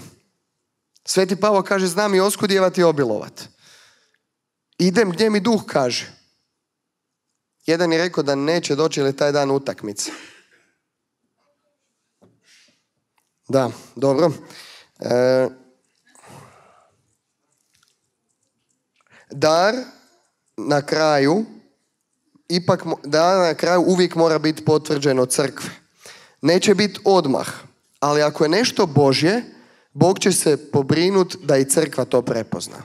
Sveti Pavao kaže, znam i oskudjevati i obilovat. Idem gdje mi Duh kaže. Jedan je rekao da neće doći ili taj dan utakmice. Da, dobro. Dar na kraju uvijek mora biti potvrđen od crkve. Neće biti odmah, ali ako je nešto Božje, Bog će se pobrinuti da i crkva to prepozna.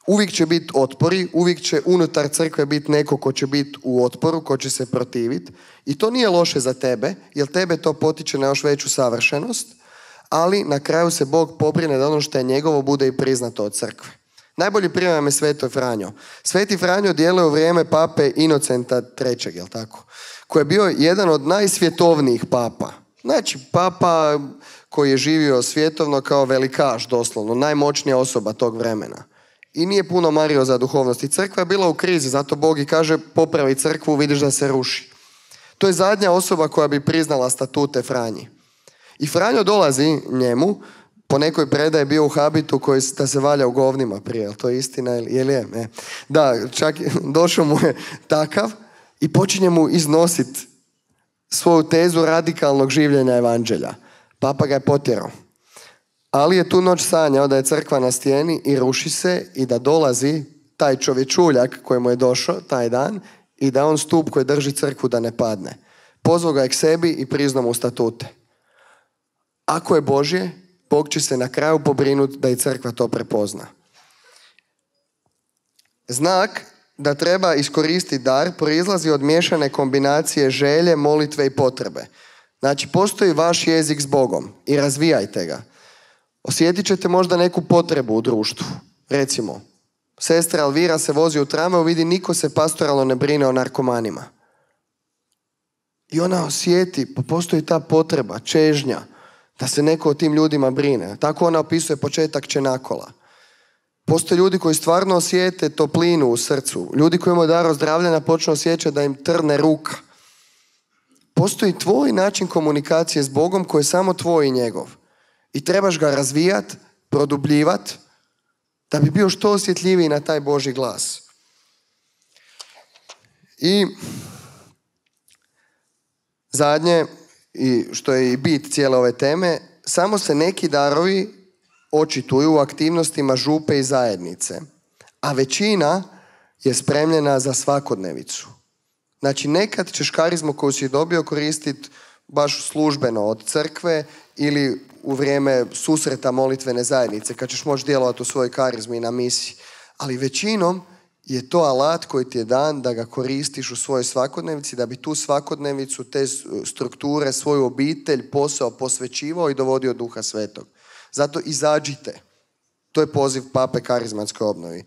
Uvijek će biti otpori, uvijek će unutar crkve biti neko ko će biti u otporu, ko će se protiviti. I to nije loše za tebe, jer tebe to potiče na još veću savršenost, ali na kraju se Bog pobrine da ono što je njegovo bude i priznato od crkve. Najbolji primjer je Sveti Franjo. Sveti Franjo djeluje u vrijeme pape Inocenta III, jel tako? Koji je bio jedan od najsvjetovnijih papa. Znači, papa koji je živio svjetovno kao velikaš, doslovno, najmoćnija osoba tog vremena. I nije puno mario za duhovnost. I crkva je bila u krizi, zato Bog i kaže, popravi crkvu, vidiš da se ruši. To je zadnja osoba koja bi priznala statute Franji. I Franjo dolazi njemu, po nekoj predaji bio u habitu koji da se valja u govnima prije, jel to je istina ili je? Ne. Da, čak došao mu je takav i počinje mu iznositi svoju tezu radikalnog življenja evanđelja. Papa ga je potjerao. Ali je tu noć sanjao da je crkva na stijeni i ruši se i da dolazi taj čovječuljak kojemu je došao taj dan i da on stup koji drži crkvu da ne padne. Pozvao ga je k sebi i priznao mu statute. Ako je Božje, Bog će se na kraju pobrinuti da i crkva to prepozna. Znak da treba iskoristiti dar proizlazi od miješane kombinacije želje, molitve i potrebe. Znači, postoji vaš jezik s Bogom i razvijajte ga. Osjetit ćete možda neku potrebu u društvu. Recimo, sestra Alvira se vozi u tramvaju, vidi niko se pastoralno ne brine o narkomanima. I ona osjeti, pa postoji ta potreba, čežnja, da se neko o tim ljudima brine. Tako ona opisuje početak Čenakola. Postoje ljudi koji stvarno osjete toplinu u srcu. Ljudi koji imaju dar ozdravljanja počnu osjećati da im trne ruka. Postoji tvoj način komunikacije s Bogom koji je samo tvoj i njegov. I trebaš ga razvijati, produbljivati, da bi bio što osjetljiviji na taj Božji glas. I zadnje, i što je i bit cijele ove teme, samo se neki darovi očituju u aktivnostima župe i zajednice, a većina je spremljena za svakodnevicu. Znači, nekad ćeš karizmu koju si dobio koristiti baš službeno od crkve ili u vrijeme susreta molitvene zajednice, kad ćeš moći djelovati u svojoj karizmi i na misiji. Ali većinom je to alat koji ti je dan da ga koristiš u svojoj svakodnevici, da bi tu svakodnevicu, te strukture, svoju obitelj, posao posvećivao i dovodio Duha Svetog. Zato izađite. To je poziv Pape karizmatskoj obnovi.